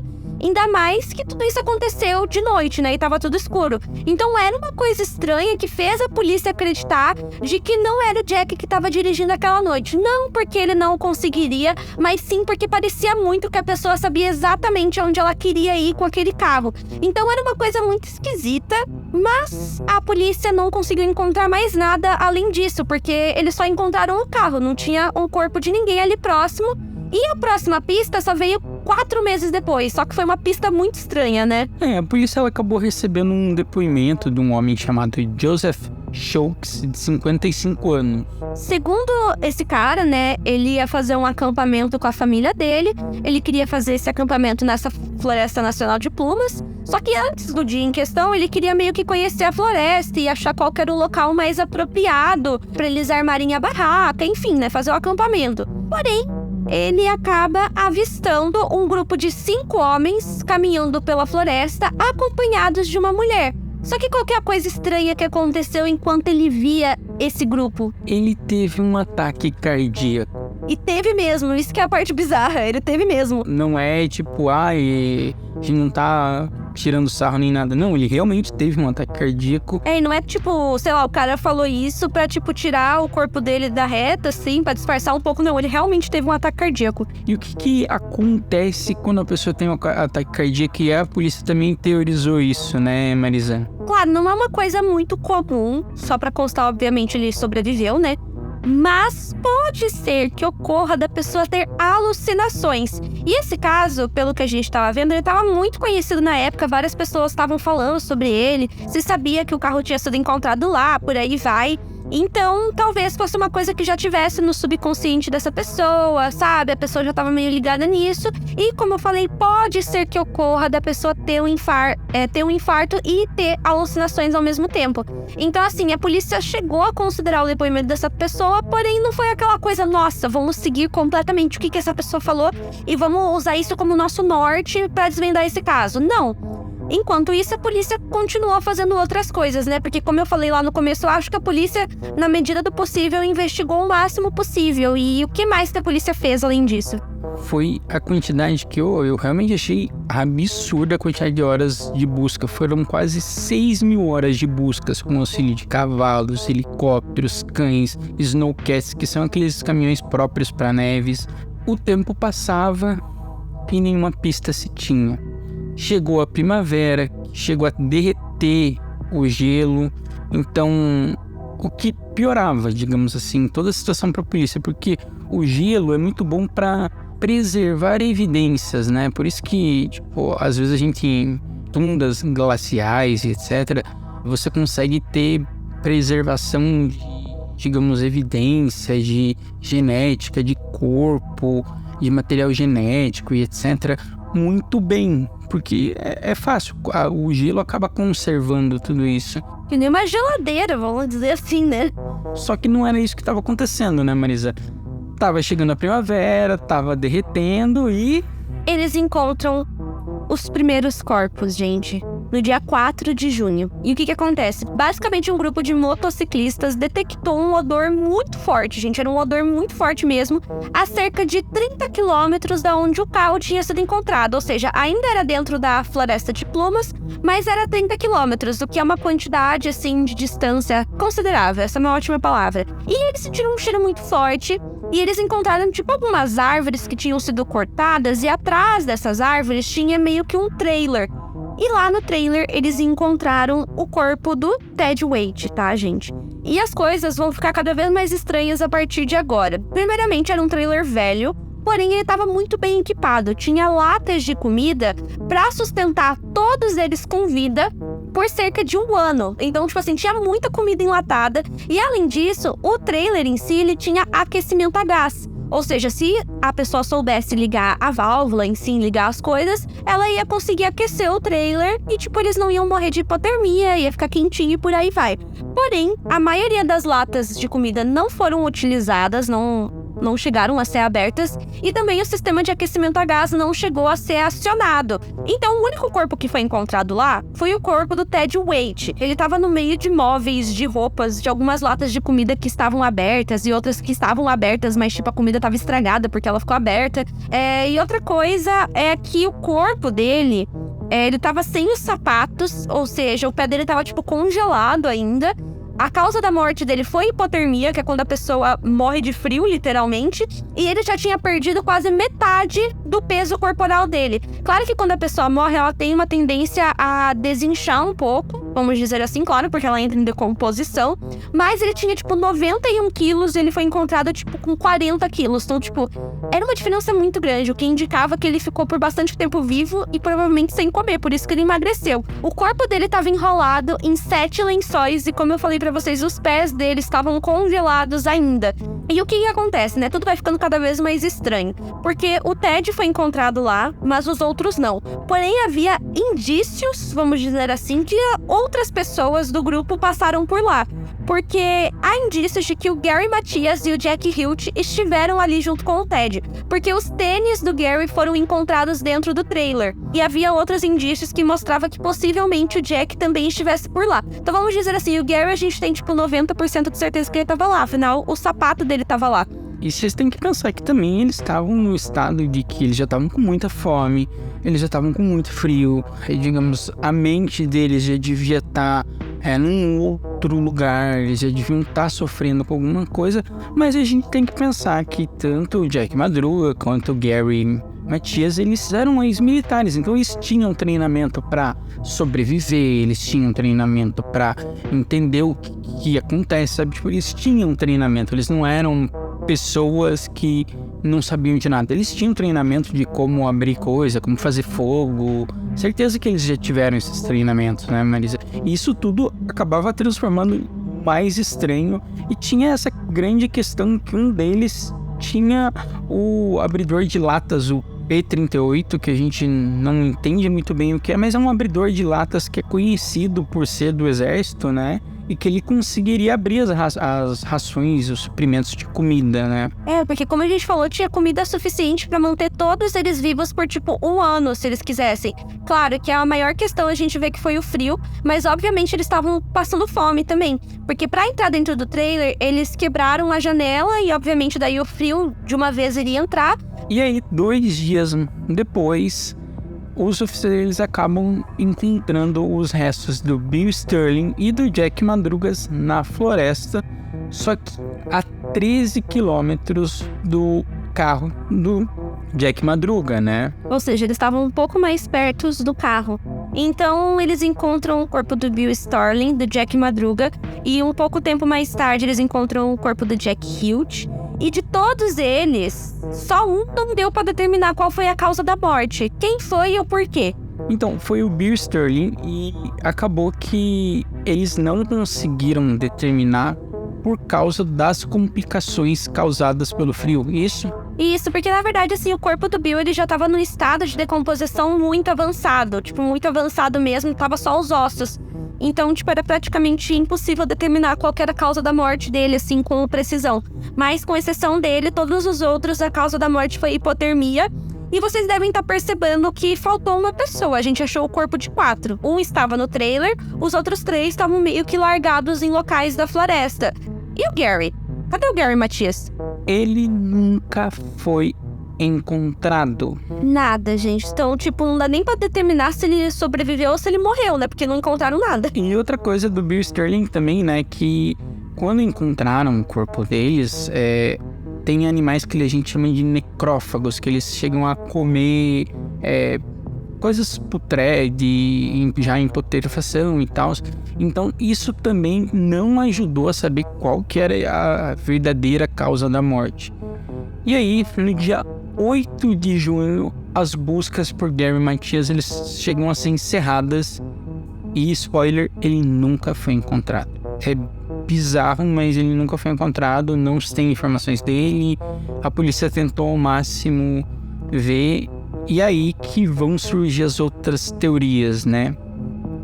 ainda mais que tudo isso aconteceu de noite, né? E tava tudo escuro. Então, era uma coisa estranha que fez a polícia acreditar de que não era o Jack que tava dirigindo aquela noite. Não porque ele não conseguiria, mas sim porque parecia muito que a pessoa sabia exatamente onde ela queria ir com aquele carro. Então, era uma coisa muito esquisita, mas a polícia não conseguiu encontrar mais nada além disso, porque eles só encontraram o carro, não tinha um corpo de ninguém ali próximo. E a próxima pista só veio 4 meses depois, só que foi uma pista muito estranha, né? A polícia acabou recebendo um depoimento de um homem chamado Joseph Shokes, de 55 anos. Segundo esse cara, né, ele ia fazer um acampamento com a família dele. Ele queria fazer esse acampamento nessa Floresta Nacional de Plumas. Só que antes do dia em questão, ele queria meio que conhecer a floresta e achar qual que era o local mais apropriado para eles armarem a barraca, enfim, né, fazer o acampamento. Porém, ele acaba avistando um grupo de 5 homens caminhando pela floresta, acompanhados de uma mulher. Só que qual que é a coisa estranha que aconteceu enquanto ele via esse grupo? Ele teve um ataque cardíaco. E teve mesmo, isso que é a parte bizarra, ele teve mesmo. Não é tipo, a gente não tá tirando sarro nem nada. Não, ele realmente teve um ataque cardíaco. E não é tipo, sei lá, o cara falou isso pra tipo tirar o corpo dele da reta, assim, pra disfarçar um pouco. Não, ele realmente teve um ataque cardíaco. E o que acontece quando a pessoa tem um ataque cardíaco? E a polícia também teorizou isso, né, Marisa? Claro, não é uma coisa muito comum, só pra constar, obviamente, ele sobreviveu, né? Mas pode ser que ocorra da pessoa ter alucinações. E esse caso, pelo que a gente estava vendo, ele estava muito conhecido na época. Várias pessoas estavam falando sobre ele. Se sabia que o carro tinha sido encontrado lá, por aí vai. Então, talvez fosse uma coisa que já tivesse no subconsciente dessa pessoa, sabe? A pessoa já estava meio ligada nisso. E, como eu falei, pode ser que ocorra da pessoa ter um infarto e ter alucinações ao mesmo tempo. Então, assim, a polícia chegou a considerar o depoimento dessa pessoa, porém não foi aquela coisa, nossa, vamos seguir completamente o que essa pessoa falou e vamos usar isso como nosso norte para desvendar esse caso. Não. Enquanto isso, a polícia continuou fazendo outras coisas, né? Porque, como eu falei lá no começo, eu acho que a polícia, na medida do possível, investigou o máximo possível. E o que mais que a polícia fez além disso? Foi a quantidade que eu realmente achei absurda, a quantidade de horas de busca. Foram quase 6.000 horas de buscas com auxílio de cavalos, helicópteros, cães, snowcats, que são aqueles caminhões próprios para neves. O tempo passava e nenhuma pista se tinha. Chegou a primavera, chegou a derreter o gelo, então o que piorava, digamos assim, toda a situação para a polícia, porque o gelo é muito bom para preservar evidências, né? Por isso que, tipo, às vezes a gente em tundas glaciais e etc, você consegue ter preservação de, digamos, evidências de genética, de corpo, de material genético e etc, muito bem, porque é fácil, o gelo acaba conservando tudo isso. Que nem uma geladeira, vamos dizer assim, né? Só que não era isso que estava acontecendo, né, Marisa? Tava chegando a primavera, tava derretendo e... Eles encontram os primeiros corpos, gente, no dia 4 de junho. E o que acontece? Basicamente, um grupo de motociclistas detectou um odor muito forte, gente. Era um odor muito forte mesmo, a cerca de 30 quilômetros da onde o carro tinha sido encontrado. Ou seja, ainda era dentro da Floresta de Plumas, mas era 30 quilômetros, o que é uma quantidade, assim, de distância considerável. Essa é uma ótima palavra. E eles sentiram um cheiro muito forte. E eles encontraram, tipo, algumas árvores que tinham sido cortadas. E atrás dessas árvores tinha meio que um trailer. E lá no trailer, eles encontraram o corpo do Ted Wade, tá, gente? E as coisas vão ficar cada vez mais estranhas a partir de agora. Primeiramente, era um trailer velho, porém ele estava muito bem equipado. Tinha latas de comida para sustentar todos eles com vida por cerca de 1 ano. Então, tipo assim, tinha muita comida enlatada. E além disso, o trailer em si, ele tinha aquecimento a gás. Ou seja, se a pessoa soubesse ligar a válvula em si, ligar as coisas, ela ia conseguir aquecer o trailer e, tipo, eles não iam morrer de hipotermia, ia ficar quentinho e por aí vai. Porém, a maioria das latas de comida não foram utilizadas, não chegaram a ser abertas, e também o sistema de aquecimento a gás não chegou a ser acionado. Então, o único corpo que foi encontrado lá foi o corpo do Ted Wade. Ele estava no meio de móveis, de roupas, de algumas latas de comida que estavam abertas e outras que estavam abertas, mas tipo, a comida estava estragada porque ela ficou aberta. E outra coisa é que o corpo dele, ele estava sem os sapatos, ou seja, o pé dele estava tipo congelado ainda. A causa da morte dele foi hipotermia, que é quando a pessoa morre de frio, literalmente. E ele já tinha perdido quase metade do peso corporal dele. Claro que quando a pessoa morre, ela tem uma tendência a desinchar um pouco. vamos dizer assim, claro, porque ela entra em decomposição. Mas ele tinha, 91 quilos e ele foi encontrado, com 40 quilos. Então, era uma diferença muito grande, o que indicava que ele ficou por bastante tempo vivo e provavelmente sem comer, por isso que ele emagreceu. O corpo dele estava enrolado em 7 lençóis e, como eu falei pra vocês, os pés dele estavam congelados ainda. E o que acontece, né? Tudo vai ficando cada vez mais estranho, porque o Ted foi encontrado lá, mas os outros não. Porém, havia indícios, vamos dizer assim, de outras pessoas do grupo passaram por lá. Porque há indícios de que o Gary Matias e o Jack Hilt estiveram ali junto com o Ted. Porque os tênis do Gary foram encontrados dentro do trailer. E havia outros indícios que mostravam que possivelmente o Jack também estivesse por lá. Então vamos dizer assim, o Gary a gente tem 90% de certeza que ele estava lá. Afinal, o sapato dele estava lá. E vocês têm que pensar que também eles estavam no estado de que eles já estavam com muita fome, eles já estavam com muito frio, e, digamos, a mente deles já devia estar num outro lugar, eles já deviam estar sofrendo com alguma coisa, mas a gente tem que pensar que tanto o Jack Madruga quanto o Gary Matias, eles eram ex-militares, então eles tinham treinamento para sobreviver, eles tinham treinamento para entender o que acontece, sabe? Eles tinham treinamento, eles não eram pessoas que não sabiam de nada. Eles tinham treinamento de como abrir coisa, como fazer fogo. Certeza que eles já tiveram esses treinamentos, né, Marisa? E isso tudo acabava transformando mais estranho. E tinha essa grande questão que um deles tinha o abridor de latas, o P38, que a gente não entende muito bem o que é, mas é um abridor de latas que é conhecido por ser do exército, né? E que ele conseguiria abrir as rações, os suprimentos de comida, né? Porque como a gente falou, tinha comida suficiente pra manter todos eles vivos por, 1 ano, se eles quisessem. Claro que a maior questão a gente vê que foi o frio, mas obviamente eles estavam passando fome também. Porque pra entrar dentro do trailer, eles quebraram a janela e obviamente daí o frio de uma vez iria entrar. E aí, 2 dias depois, os oficiais acabam encontrando os restos do Bill Sterling e do Jack Madrugas na floresta, só que a 13 quilômetros do carro do Jack Madruga, né? Ou seja, eles estavam um pouco mais perto do carro. Então, eles encontram o corpo do Bill Sterling, do Jack Madruga, e um pouco tempo mais tarde eles encontram o corpo do Jack Hilt. E de todos eles, só um não deu para determinar qual foi a causa da morte. Quem foi e o porquê? Então, foi o Bill Sterling e acabou que eles não conseguiram determinar por causa das complicações causadas pelo frio, isso? Isso, porque na verdade, assim, o corpo do Bill, ele já tava num estado de decomposição muito avançado. Muito avançado mesmo, tava só os ossos. Então, era praticamente impossível determinar qual que era a causa da morte dele, assim, com precisão. Mas, com exceção dele, todos os outros, a causa da morte foi hipotermia. E vocês devem estar percebendo que faltou uma pessoa. A gente achou o corpo de 4. Um estava no trailer, os outros 3 estavam meio que largados em locais da floresta. E o Gary? Cadê o Gary Matias? Ele nunca foi encontrado. Nada, gente. Então, não dá nem pra determinar se ele sobreviveu ou se ele morreu, né? Porque não encontraram nada. E outra coisa do Bill Sterling também, né? Que quando encontraram o corpo deles, tem animais que a gente chama de necrófagos, que eles chegam a comer coisas putredes, já em putrefação e tal. Então, isso também não ajudou a saber qual que era a verdadeira causa da morte. E aí, no dia 8 de junho, as buscas por Gary Matias, eles chegam a ser encerradas. E, spoiler, ele nunca foi encontrado. É bizarro, mas ele nunca foi encontrado, não se tem informações dele. A polícia tentou ao máximo ver. E aí que vão surgir as outras teorias, né?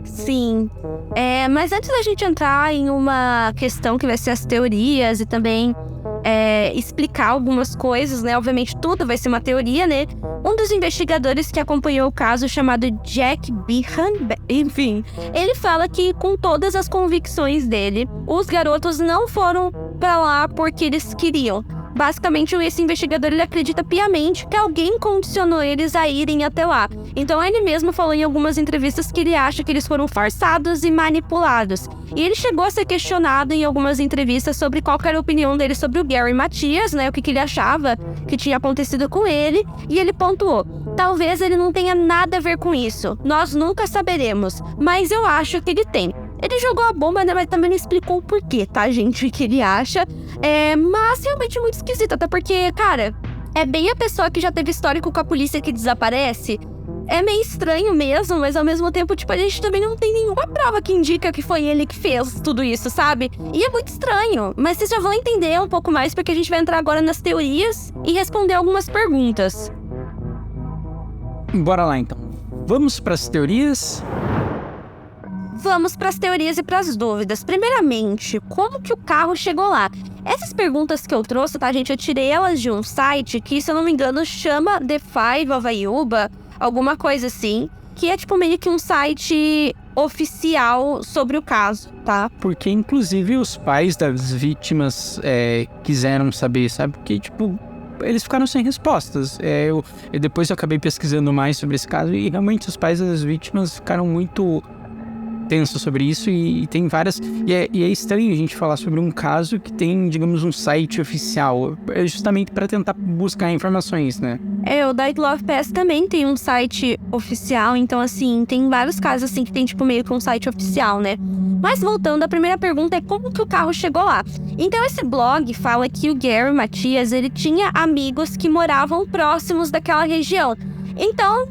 Sim. Mas antes da gente entrar em uma questão que vai ser as teorias e também explicar algumas coisas, né? Obviamente tudo vai ser uma teoria, né? Um dos investigadores que acompanhou o caso, chamado Jack Behan, enfim, ele fala que com todas as convicções dele, os garotos não foram pra lá porque eles queriam. Basicamente, esse investigador, ele acredita piamente que alguém condicionou eles a irem até lá. Então, ele mesmo falou em algumas entrevistas que ele acha que eles foram forçados e manipulados. E ele chegou a ser questionado em algumas entrevistas sobre qual era a opinião dele sobre o Gary Matias, né? O que ele achava que tinha acontecido com ele. E ele pontuou: talvez ele não tenha nada a ver com isso. Nós nunca saberemos. Mas eu acho que ele tem. Ele jogou a bomba, né, mas também não explicou o porquê, tá, gente, o que ele acha. Mas realmente muito esquisito, até porque, cara, é bem a pessoa que já teve histórico com a polícia que desaparece. É meio estranho mesmo, mas ao mesmo tempo, tipo, a gente também não tem nenhuma prova que indica que foi ele que fez tudo isso, sabe? E é muito estranho, mas vocês já vão entender um pouco mais porque a gente vai entrar agora nas teorias e responder algumas perguntas. Bora lá, então. Vamos para as teorias? Vamos para as teorias e para as dúvidas. Primeiramente, como que o carro chegou lá? Essas perguntas que eu trouxe, tá, gente? Eu tirei elas de um site que, se eu não me engano, chama The Five of Ayuba, alguma coisa assim, que é tipo meio que um site oficial sobre o caso, tá? Porque, inclusive, os pais das vítimas quiseram saber, sabe? Porque, tipo, eles ficaram sem respostas. Depois eu acabei pesquisando mais sobre esse caso e realmente os pais das vítimas ficaram muito tensos sobre isso e tem várias... E é estranho a gente falar sobre um caso que tem, digamos, um site oficial. É justamente para tentar buscar informações, né? O Died Love Pass também tem um site oficial, então, assim, tem vários casos, assim, que tem, tipo, meio que um site oficial, né? Mas voltando, a primeira pergunta é como que o carro chegou lá? Então, esse blog fala que o Gary Matias, ele tinha amigos que moravam próximos daquela região. Então,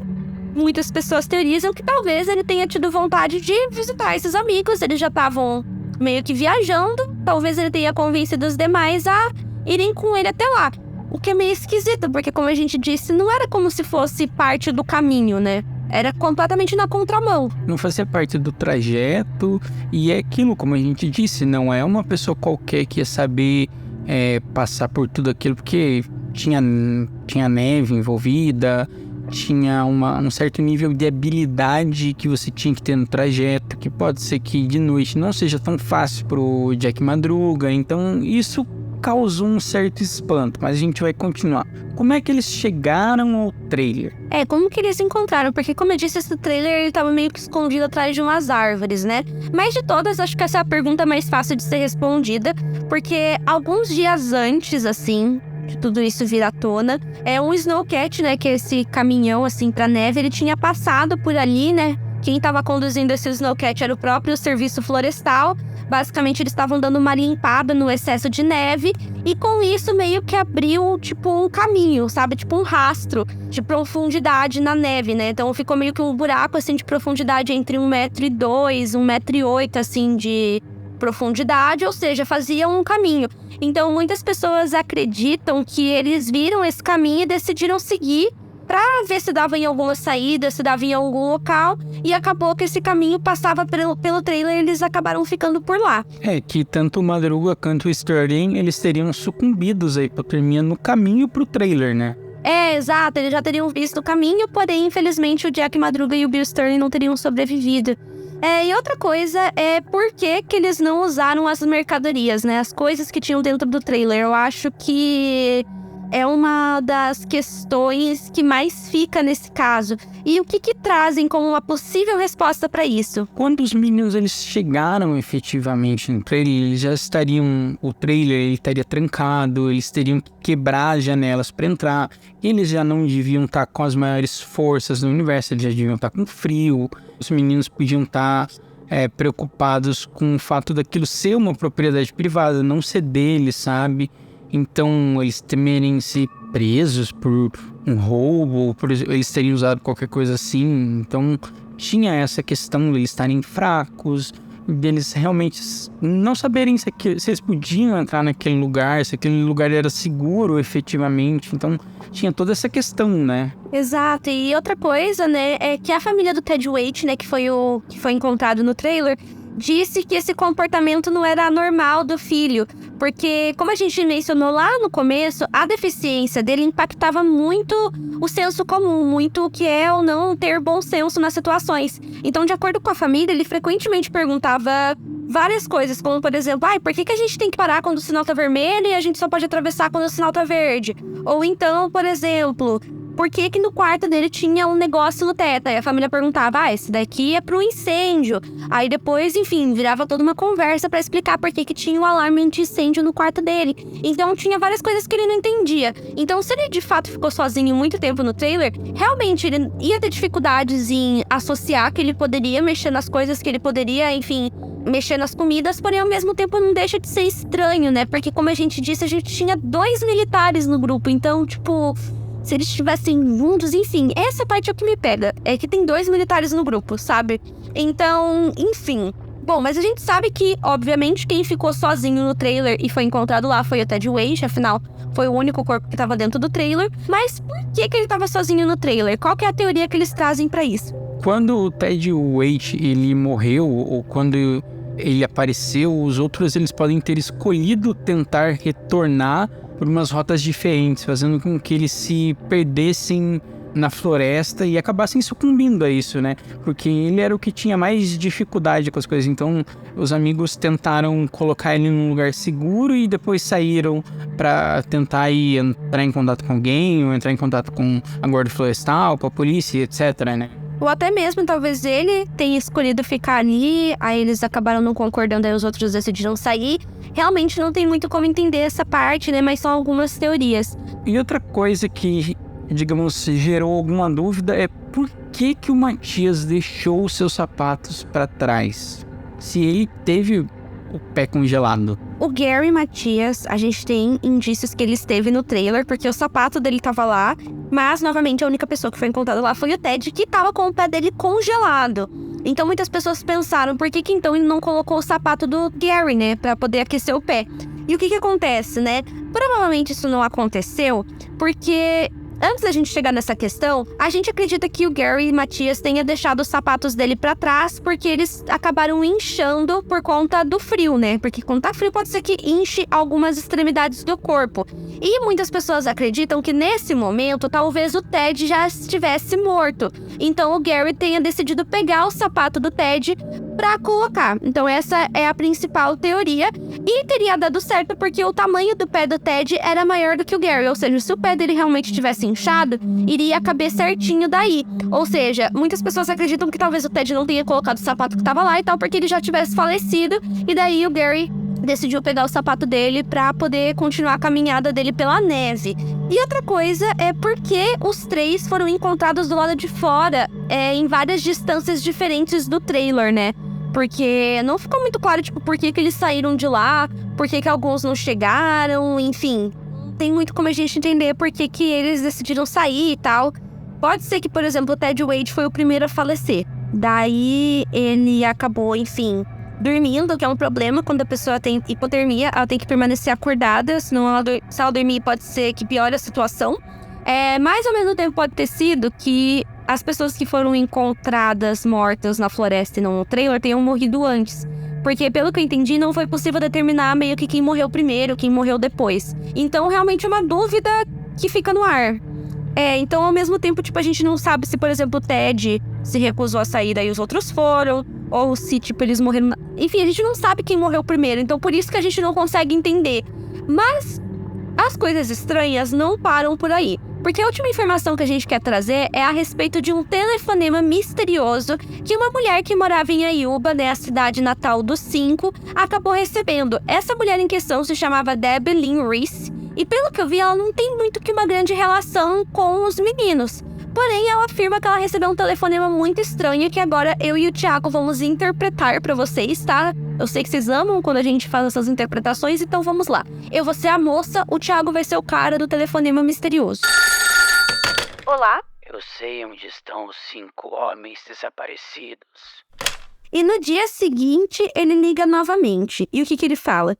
muitas pessoas teorizam que talvez ele tenha tido vontade de visitar esses amigos, eles já estavam meio que viajando, talvez ele tenha convencido os demais a irem com ele até lá. O que é meio esquisito, porque como a gente disse, não era como se fosse parte do caminho, né? Era completamente na contramão. Não fazia parte do trajeto e é aquilo, como a gente disse, não é uma pessoa qualquer que ia saber passar por tudo aquilo, porque tinha neve envolvida, tinha um certo nível de habilidade que você tinha que ter no trajeto, que pode ser que de noite não seja tão fácil pro Jack Madruga, então isso causou um certo espanto, mas a gente vai continuar. Como é que eles chegaram ao trailer? Como que eles se encontraram? Porque, como eu disse, esse trailer ele tava meio que escondido atrás de umas árvores, né? Mas de todas, acho que essa é a pergunta mais fácil de ser respondida, porque alguns dias antes, assim, de tudo isso vir à tona, um Snowcat, né, que é esse caminhão, assim, pra neve, ele tinha passado por ali, né? Quem tava conduzindo esse Snowcat era o próprio Serviço Florestal. Basicamente, eles estavam dando uma limpada no excesso de neve e com isso meio que abriu, tipo, um caminho, sabe? Tipo, um rastro de profundidade na neve, né? Então, ficou meio que um buraco, assim, de profundidade entre 1,2 m, 1,8 m, assim, de profundidade, ou seja, fazia um caminho. Então, muitas pessoas acreditam que eles viram esse caminho e decidiram seguir pra ver se dava em alguma saída, se dava em algum local, e acabou que esse caminho passava pelo trailer e eles acabaram ficando por lá. Que tanto o Madruga quanto o Sterling, eles teriam sucumbidos aí, hipotermia no caminho pro trailer, né? Exato, eles já teriam visto o caminho, porém, infelizmente, o Jack Madruga e o Bill Sterling não teriam sobrevivido. E outra coisa é por que eles não usaram as mercadorias, né? As coisas que tinham dentro do trailer. Eu acho que é uma das questões que mais fica nesse caso. E o que trazem como uma possível resposta para isso? Quando os meninos eles chegaram efetivamente no trailer, eles já estariam... O trailer ele estaria trancado, eles teriam que quebrar as janelas para entrar. Eles já não deviam estar com as maiores forças do universo, eles já deviam estar com frio. Os meninos podiam estar preocupados com o fato daquilo ser uma propriedade privada, não ser deles, sabe? Então, eles temerem ser presos por um roubo, eles teriam usado qualquer coisa assim. Então, tinha essa questão de eles estarem fracos, deles realmente não saberem se eles podiam entrar naquele lugar, se aquele lugar era seguro efetivamente. Então, tinha toda essa questão, né? Exato. E outra coisa, né, é que a família do Ted Waite, né, que foi encontrado no trailer, disse que esse comportamento não era anormal do filho, porque, como a gente mencionou lá no começo, a deficiência dele impactava muito o senso comum, muito o que é ou não ter bom senso nas situações. Então, de acordo com a família, ele frequentemente perguntava várias coisas, como, por exemplo, por que a gente tem que parar quando o sinal tá vermelho e a gente só pode atravessar quando o sinal tá verde? Ou então, por exemplo, por que no quarto dele tinha um negócio no teto? Aí a família perguntava, esse daqui é pro incêndio. Aí depois, enfim, virava toda uma conversa pra explicar por que tinha um alarme de incêndio no quarto dele. Então tinha várias coisas que ele não entendia. Então, se ele de fato ficou sozinho muito tempo no trailer, realmente ele ia ter dificuldades em associar que ele poderia mexer nas coisas, que ele poderia, enfim, mexer nas comidas, porém ao mesmo tempo não deixa de ser estranho, né? Porque como a gente disse, a gente tinha 2 militares no grupo, então, tipo, se eles estivessem juntos, enfim, essa parte é o que me pega, é que tem 2 militares no grupo, sabe? Então, enfim. Bom, mas a gente sabe que, obviamente, quem ficou sozinho no trailer e foi encontrado lá foi o Ted Wage, afinal, foi o único corpo que tava dentro do trailer. Mas por que ele tava sozinho no trailer? Qual que é a teoria que eles trazem pra isso? Quando o Ted Wage, ele morreu, ou quando ele apareceu, os outros, eles podem ter escolhido tentar retornar por umas rotas diferentes, fazendo com que eles se perdessem na floresta e acabassem sucumbindo a isso, né? Porque ele era o que tinha mais dificuldade com as coisas. Então, os amigos tentaram colocar ele num lugar seguro e depois saíram pra tentar entrar em contato com alguém, ou entrar em contato com a guarda florestal, com a polícia, etc, né? Ou até mesmo, talvez ele tenha escolhido ficar ali, aí eles acabaram não concordando, aí os outros decidiram sair. Realmente não tem muito como entender essa parte, né? Mas são algumas teorias. E outra coisa que, digamos, gerou alguma dúvida é por que o Matias deixou os seus sapatos para trás, se ele teve o pé congelado. O Gary Matias, a gente tem indícios que ele esteve no trailer, porque o sapato dele tava lá, mas, novamente, a única pessoa que foi encontrada lá foi o Ted, que tava com o pé dele congelado. Então, muitas pessoas pensaram, por que então ele não colocou o sapato do Gary, né, pra poder aquecer o pé? E o que acontece, né? Provavelmente isso não aconteceu, porque antes da gente chegar nessa questão, a gente acredita que o Gary Matias tenha deixado os sapatos dele pra trás porque eles acabaram inchando por conta do frio, né? Porque quando tá frio pode ser que inche algumas extremidades do corpo. E muitas pessoas acreditam que nesse momento talvez o Ted já estivesse morto. Então o Gary tenha decidido pegar o sapato do Ted pra colocar. Então essa é a principal teoria. E teria dado certo porque o tamanho do pé do Ted era maior do que o Gary. Ou seja, se o pé dele realmente tivesse inchado, iria caber certinho daí. Ou seja, muitas pessoas acreditam que talvez o Ted não tenha colocado o sapato que tava lá e tal, porque ele já tivesse falecido. E daí o Gary decidiu pegar o sapato dele pra poder continuar a caminhada dele pela neve. E outra coisa é porque os 3 foram encontrados do lado de fora, em várias distâncias diferentes do trailer, né? Porque não ficou muito claro, tipo, por que eles saíram de lá, por que alguns não chegaram, enfim. Tem muito como a gente entender por que eles decidiram sair e tal. Pode ser que, por exemplo, o Ted Wade foi o primeiro a falecer. Daí ele acabou, enfim, dormindo, que é um problema quando a pessoa tem hipotermia. Ela tem que permanecer acordada, senão se ela dormir pode ser que piore a situação. Mas ao mesmo tempo pode ter sido que as pessoas que foram encontradas mortas na floresta e não no trailer tenham morrido antes. Porque, pelo que eu entendi, não foi possível determinar meio que quem morreu primeiro, quem morreu depois. Então, realmente é uma dúvida que fica no ar. Então, ao mesmo tempo, tipo, a gente não sabe se, por exemplo, o Ted se recusou a sair, daí os outros foram. Ou se, tipo, eles morreram... Enfim, a gente não sabe quem morreu primeiro. Então, por isso que a gente não consegue entender. Mas as coisas estranhas não param por aí. Porque a última informação que a gente quer trazer é a respeito de um telefonema misterioso que uma mulher que morava em Ayuba, né, a cidade natal dos 5, acabou recebendo. Essa mulher em questão se chamava Debbie Lynn Reese, e pelo que eu vi, ela não tem muito que uma grande relação com os meninos. Porém, ela afirma que ela recebeu um telefonema muito estranho que agora eu e o Thiago vamos interpretar pra vocês, tá? Eu sei que vocês amam quando a gente faz essas interpretações, então vamos lá. Eu vou ser a moça, o Thiago vai ser o cara do telefonema misterioso. Olá? Eu sei onde estão os 5 homens desaparecidos. E no dia seguinte, ele liga novamente. E o que ele fala?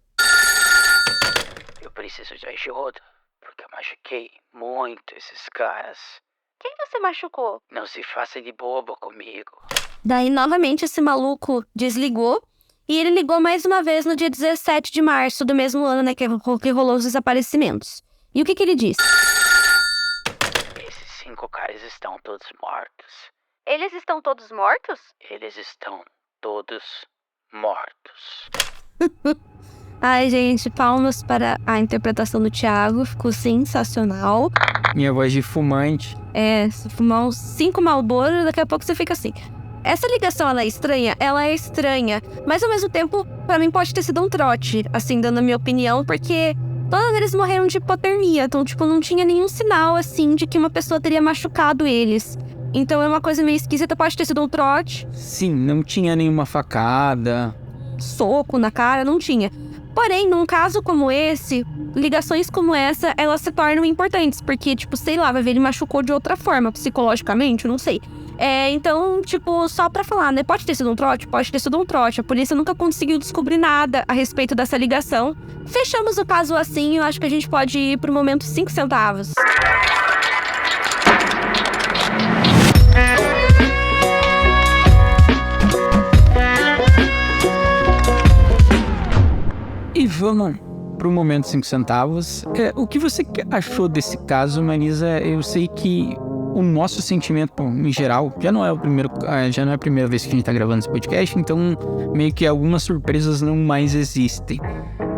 Eu preciso de ajuda, porque eu machuquei muito esses caras. Quem você machucou? Não se faça de bobo comigo. Daí, novamente, esse maluco desligou. E ele ligou mais uma vez no dia 17 de março do mesmo ano, né, que rolou os desaparecimentos. E o que ele disse? Esses 5 caras estão todos mortos. Eles estão todos mortos? Eles estão todos mortos. Ai, gente, palmas para a interpretação do Thiago. Ficou sensacional. Minha voz de fumante. Se fumar uns 5 Marlboro, daqui a pouco você fica assim. Essa ligação, ela é estranha, mas ao mesmo tempo, pra mim pode ter sido um trote, assim, dando a minha opinião, porque todos eles morreram de hipotermia, então, tipo, não tinha nenhum sinal, assim, de que uma pessoa teria machucado eles. Então é uma coisa meio esquisita, pode ter sido um trote. Sim, não tinha nenhuma facada. soco na cara, não tinha. Porém, num caso como esse, ligações como essa, elas se tornam importantes, porque, tipo, sei lá, vai ver ele machucou de outra forma, psicologicamente, não sei. Então, tipo, só pra falar, né, pode ter sido um trote? Pode ter sido um trote. A polícia nunca conseguiu descobrir nada a respeito dessa ligação. Fechamos o caso assim, eu acho que a gente pode ir pro momento 5 centavos. E vamos pro momento 5 centavos. O que você achou desse caso, Marisa? Eu sei que o nosso sentimento, em geral, já não é a primeira vez que a gente tá gravando esse podcast, então meio que algumas surpresas não mais existem.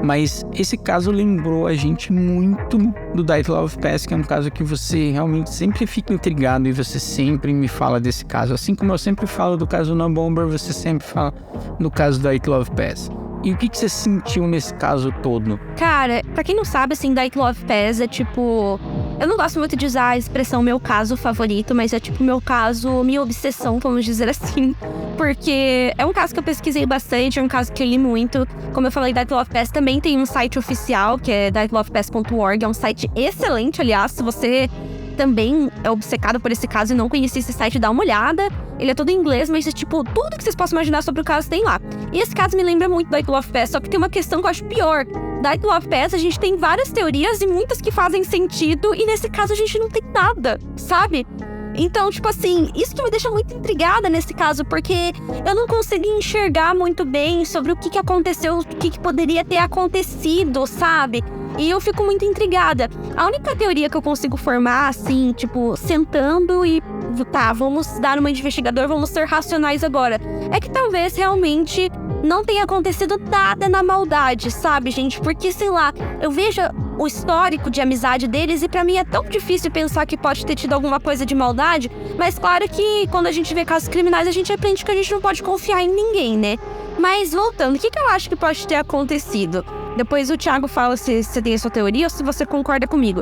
Mas esse caso lembrou a gente muito do Dyatlov Pass, que é um caso que você realmente sempre fica intrigado e você sempre me fala desse caso. Assim como eu sempre falo do caso No Bomber, você sempre fala do caso do Dyatlov Pass. E o que você sentiu nesse caso todo? Cara, pra quem não sabe, assim, Dyatlov Pass é tipo... Eu não gosto muito de usar a expressão meu caso favorito, mas é tipo meu caso, minha obsessão, vamos dizer assim. Porque é um caso que eu pesquisei bastante, é um caso que eu li muito. Como eu falei, Dyatlov Pass também tem um site oficial, que é dyatlovpass.org. É um site excelente, aliás, se você também é obcecado por esse caso e não conhecia esse site, dá uma olhada. Ele é todo em inglês, mas tipo, tudo que vocês possam imaginar sobre o caso tem lá. E esse caso me lembra muito do Dyatlov Pass, só que tem uma questão que eu acho pior. Dyatlov Pass, a gente tem várias teorias e muitas que fazem sentido, e nesse caso a gente não tem nada, sabe? Então, tipo assim, isso que me deixa muito intrigada nesse caso, porque eu não consegui enxergar muito bem sobre o que aconteceu, o que poderia ter acontecido, sabe? E eu fico muito intrigada. A única teoria que eu consigo formar, assim, tipo, sentando e... Tá, vamos dar uma de investigador, vamos ser racionais agora. É que talvez realmente não tenha acontecido nada na maldade, sabe, gente? Porque, sei lá, eu vejo o histórico de amizade deles e pra mim é tão difícil pensar que pode ter tido alguma coisa de maldade. Mas claro que quando a gente vê casos criminais, a gente aprende que a gente não pode confiar em ninguém, né? Mas voltando, o que eu acho que pode ter acontecido? Depois o Thiago fala se você tem a sua teoria ou se você concorda comigo.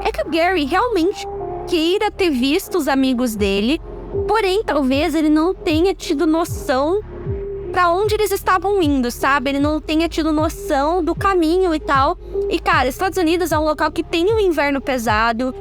É que o Gary realmente queira ter visto os amigos dele, porém talvez ele não tenha tido noção pra onde eles estavam indo, sabe? Ele não tenha tido noção do caminho e tal. E cara, Estados Unidos é um local que tem um inverno pesado,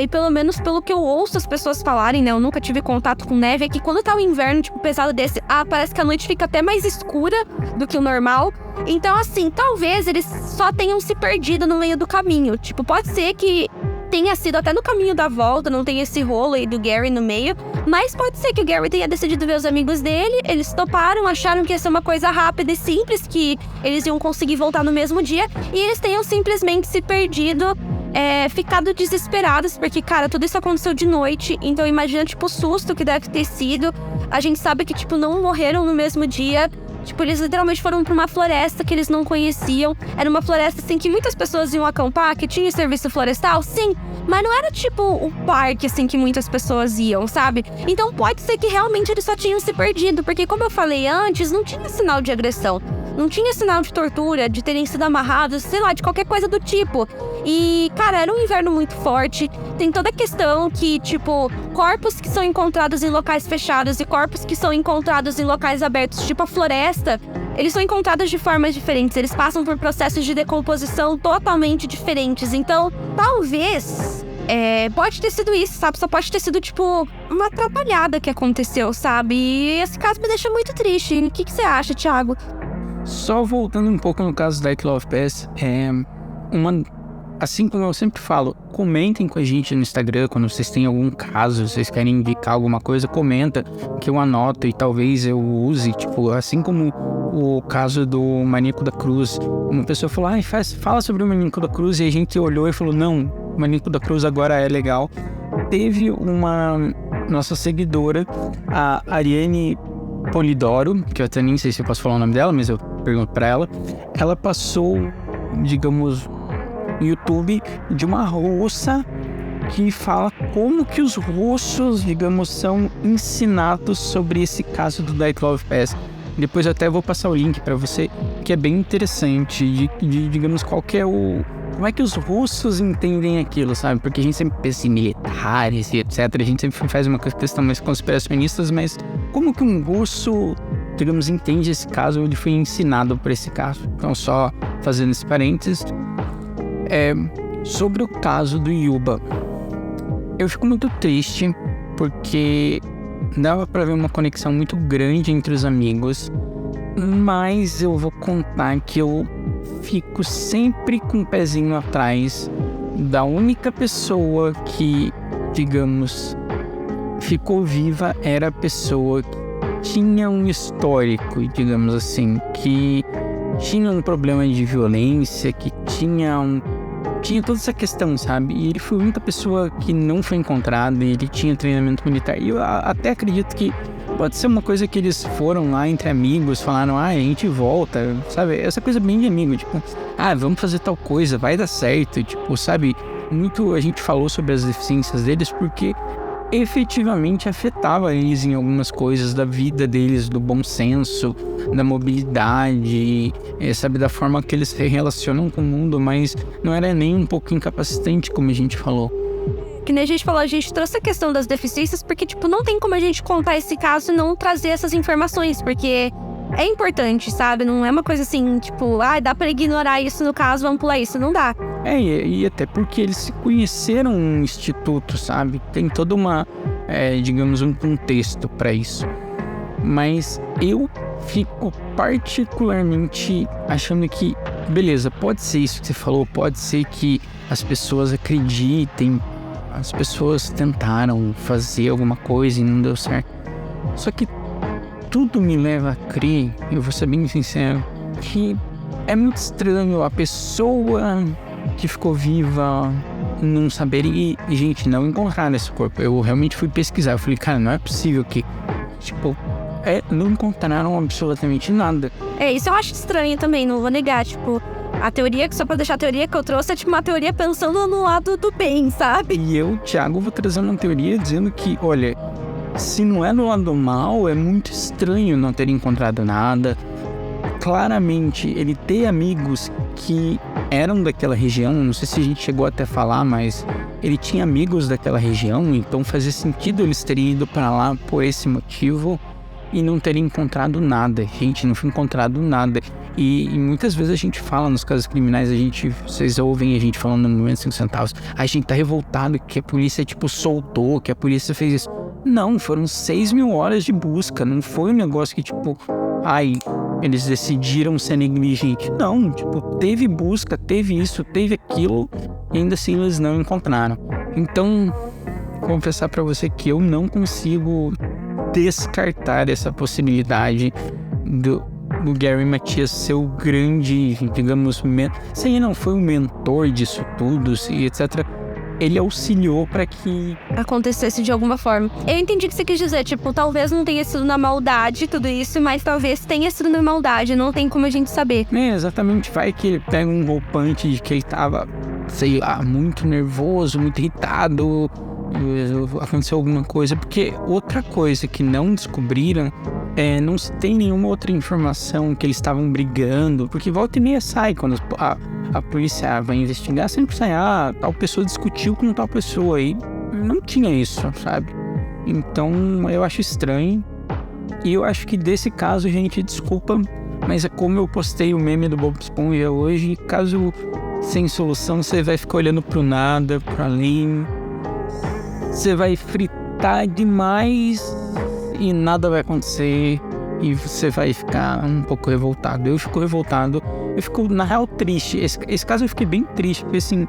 e pelo menos pelo que eu ouço as pessoas falarem, né? Eu nunca tive contato com neve, é que quando tá um inverno, tipo, pesado desse, parece que a noite fica até mais escura do que o normal. Então, assim, talvez eles só tenham se perdido no meio do caminho. Tipo, pode ser que tenha sido até no caminho da volta, não tem esse rolo aí do Gary no meio, mas pode ser que o Gary tenha decidido ver os amigos dele, eles toparam, acharam que ia ser uma coisa rápida e simples, que eles iam conseguir voltar no mesmo dia, e eles tenham simplesmente se perdido, ficado desesperados, porque, cara, tudo isso aconteceu de noite, então imagina, tipo, o susto que deve ter sido. A gente sabe que, tipo, não morreram no mesmo dia. Tipo, eles literalmente foram pra uma floresta que eles não conheciam. Era uma floresta, assim, que muitas pessoas iam acampar, que tinha serviço florestal, sim. Mas não era, tipo, o parque, assim, que muitas pessoas iam, sabe? Então pode ser que realmente eles só tinham se perdido. Porque, como eu falei antes, não tinha sinal de agressão. Não tinha sinal de tortura, de terem sido amarrados, sei lá, de qualquer coisa do tipo. E, cara, era um inverno muito forte. Tem toda a questão que, tipo, corpos que são encontrados em locais fechados e corpos que são encontrados em locais abertos, tipo a floresta, eles são encontrados de formas diferentes. Eles passam por processos de decomposição totalmente diferentes. Então, talvez... pode ter sido isso, sabe? Só pode ter sido, tipo, uma atrapalhada que aconteceu, sabe? E esse caso me deixa muito triste. O que você acha, Thiago? Só voltando um pouco no caso da Dyatlov Pass, assim como eu sempre falo, comentem com a gente no Instagram quando vocês têm algum caso, vocês querem indicar alguma coisa, comenta que eu anoto e talvez eu use, tipo, assim como o caso do Maníaco da Cruz. Uma pessoa falou, fala sobre o Maníaco da Cruz, e a gente olhou e falou, não, o Maníaco da Cruz agora é legal. Teve uma nossa seguidora, a Ariane Polidoro, que eu até nem sei se eu posso falar o nome dela, mas eu pergunto pra ela. Ela passou, digamos, no YouTube de uma russa que fala como que os russos, digamos, são ensinados sobre esse caso do Dyatlov Pass. Depois eu até vou passar o link pra você, que é bem interessante, digamos, como é que os russos entendem aquilo, sabe? Porque a gente sempre pensa em militares e etc. A gente sempre faz uma questão mais conspiracionista, mas como que um russo digamos, entende esse caso, ele foi ensinado por esse caso. Então, só fazendo esse parênteses, sobre o caso do Yuba, eu fico muito triste porque dava pra ver uma conexão muito grande entre os amigos, mas eu vou contar que eu fico sempre com o pezinho atrás da única pessoa que, digamos, ficou viva, era a pessoa que tinha um histórico, digamos assim, que tinha um problema de violência, que tinha toda essa questão, sabe? E ele foi a única pessoa que não foi encontrada, e ele tinha treinamento militar. E eu até acredito que pode ser uma coisa que eles foram lá entre amigos, falaram, a gente volta, sabe? Essa coisa bem de amigo, tipo, vamos fazer tal coisa, vai dar certo, tipo, sabe? Muito a gente falou sobre as deficiências deles porque efetivamente afetava eles em algumas coisas da vida deles, do bom senso, da mobilidade, sabe, da forma que eles se relacionam com o mundo, mas não era nem um pouco incapacitante, como a gente falou. Que nem a gente falou, a gente trouxe a questão das deficiências porque, tipo, não tem como a gente contar esse caso e não trazer essas informações, porque é importante, sabe? Não é uma coisa assim, tipo, dá pra ignorar isso no caso, vamos pular isso, não dá. E até porque eles se conheceram no instituto, sabe? Tem toda uma, digamos, um contexto pra isso. Mas eu fico particularmente achando que, beleza, pode ser isso que você falou, pode ser que as pessoas acreditem, as pessoas tentaram fazer alguma coisa e não deu certo. Só que tudo me leva a crer, eu vou ser bem sincero, que é muito estranho a pessoa que ficou viva não saber e gente, não encontrar esse corpo. Eu realmente fui pesquisar, eu falei, cara, não é possível que, tipo, não encontraram absolutamente nada. Isso eu acho estranho também, não vou negar, tipo, a teoria, só pra deixar a teoria que eu trouxe, é tipo uma teoria pensando no lado do bem, sabe? E eu, Thiago, vou trazendo uma teoria dizendo que, olha, se não é no lado do mal, é muito estranho não ter encontrado nada. Claramente, ele ter amigos que eram daquela região, não sei se a gente chegou até a falar, mas ele tinha amigos daquela região, então fazia sentido eles terem ido para lá por esse motivo e não terem encontrado nada. Gente, não foi encontrado nada. E muitas vezes a gente fala nos casos criminais, vocês ouvem a gente falando no Momento 5 Centavos, a gente tá revoltado que a polícia, tipo, soltou, que a polícia fez isso. Não, foram 6.000 horas de busca, não foi um negócio que, tipo, eles decidiram ser negligentes. Não, tipo, teve busca, teve isso, teve aquilo, e ainda assim eles não encontraram. Então, vou confessar pra você que eu não consigo descartar essa possibilidade do Gary Matias ser o grande, digamos, se ele não foi o mentor disso tudo, etc., ele auxiliou pra que acontecesse de alguma forma. Eu entendi o que você quis dizer, tipo, talvez não tenha sido na maldade tudo isso, mas talvez tenha sido na maldade, não tem como a gente saber. Exatamente, vai que ele pega um roupante de que ele tava, sei lá, muito nervoso, muito irritado, aconteceu alguma coisa, porque outra coisa que não descobriram não se tem nenhuma outra informação que eles estavam brigando, porque volta e meia sai quando a polícia vai investigar, sempre sai, tal pessoa discutiu com tal pessoa, e não tinha isso, sabe? Então eu acho estranho, e eu acho que desse caso, gente, desculpa, mas é como eu postei o meme do Bob Esponja hoje, caso sem solução, você vai ficar olhando pro nada, pro além, você vai fritar demais e nada vai acontecer e você vai ficar um pouco revoltado. Eu fico revoltado, eu fico, na real, triste. Esse caso eu fiquei bem triste, porque assim,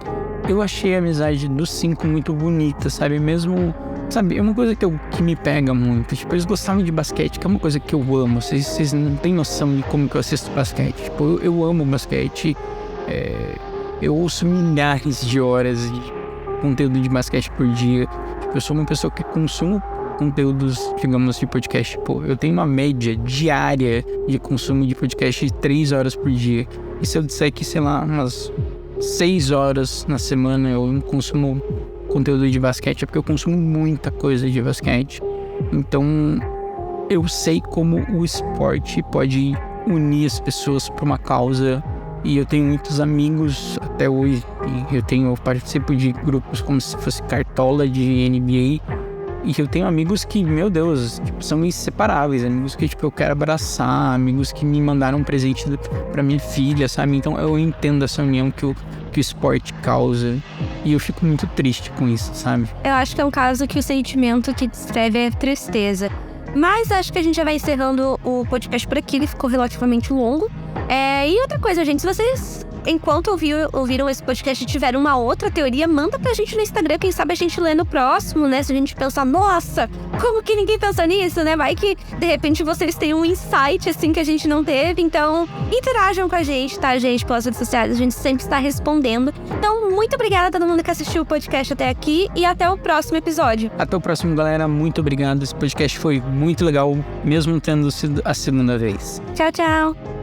eu achei a amizade dos 5 muito bonita, sabe? Mesmo, sabe, é uma coisa que me pega muito. Tipo, eles gostavam de basquete, que é uma coisa que eu amo. Vocês não têm noção de como que eu assisto basquete. Tipo, eu amo basquete. Eu ouço milhares de horas de conteúdo de basquete por dia. Tipo, eu sou uma pessoa que consumo conteúdos, digamos, de podcast. Tipo, eu tenho uma média diária de consumo de podcast de 3 horas por dia. E se eu disser que, sei lá, umas 6 horas na semana eu consumo conteúdo de basquete, é porque eu consumo muita coisa de basquete. Então, eu sei como o esporte pode unir as pessoas para uma causa. E eu tenho muitos amigos até hoje. Eu participo de grupos como se fosse cartola de NBA. E eu tenho amigos que, meu Deus, tipo, são inseparáveis. Amigos que, tipo, eu quero abraçar. Amigos que me mandaram um presente pra minha filha, sabe? Então eu entendo essa união que o esporte causa. E eu fico muito triste com isso, sabe? Eu acho que é um caso que o sentimento que descreve é tristeza. Mas acho que a gente já vai encerrando o podcast por aqui. Ele ficou relativamente longo. E outra coisa, gente, se vocês, enquanto ouviram esse podcast e tiveram uma outra teoria, manda pra gente no Instagram, quem sabe a gente lê no próximo, né? Se a gente pensar, nossa, como que ninguém pensou nisso, né? Vai que, de repente, vocês têm um insight, assim, que a gente não teve. Então, interajam com a gente, tá, gente? Pelas redes sociais, a gente sempre está respondendo. Então, muito obrigada a todo mundo que assistiu o podcast até aqui e até o próximo episódio. Até o próximo, galera. Muito obrigado. Esse podcast foi muito legal, mesmo tendo sido a segunda vez. Tchau, tchau!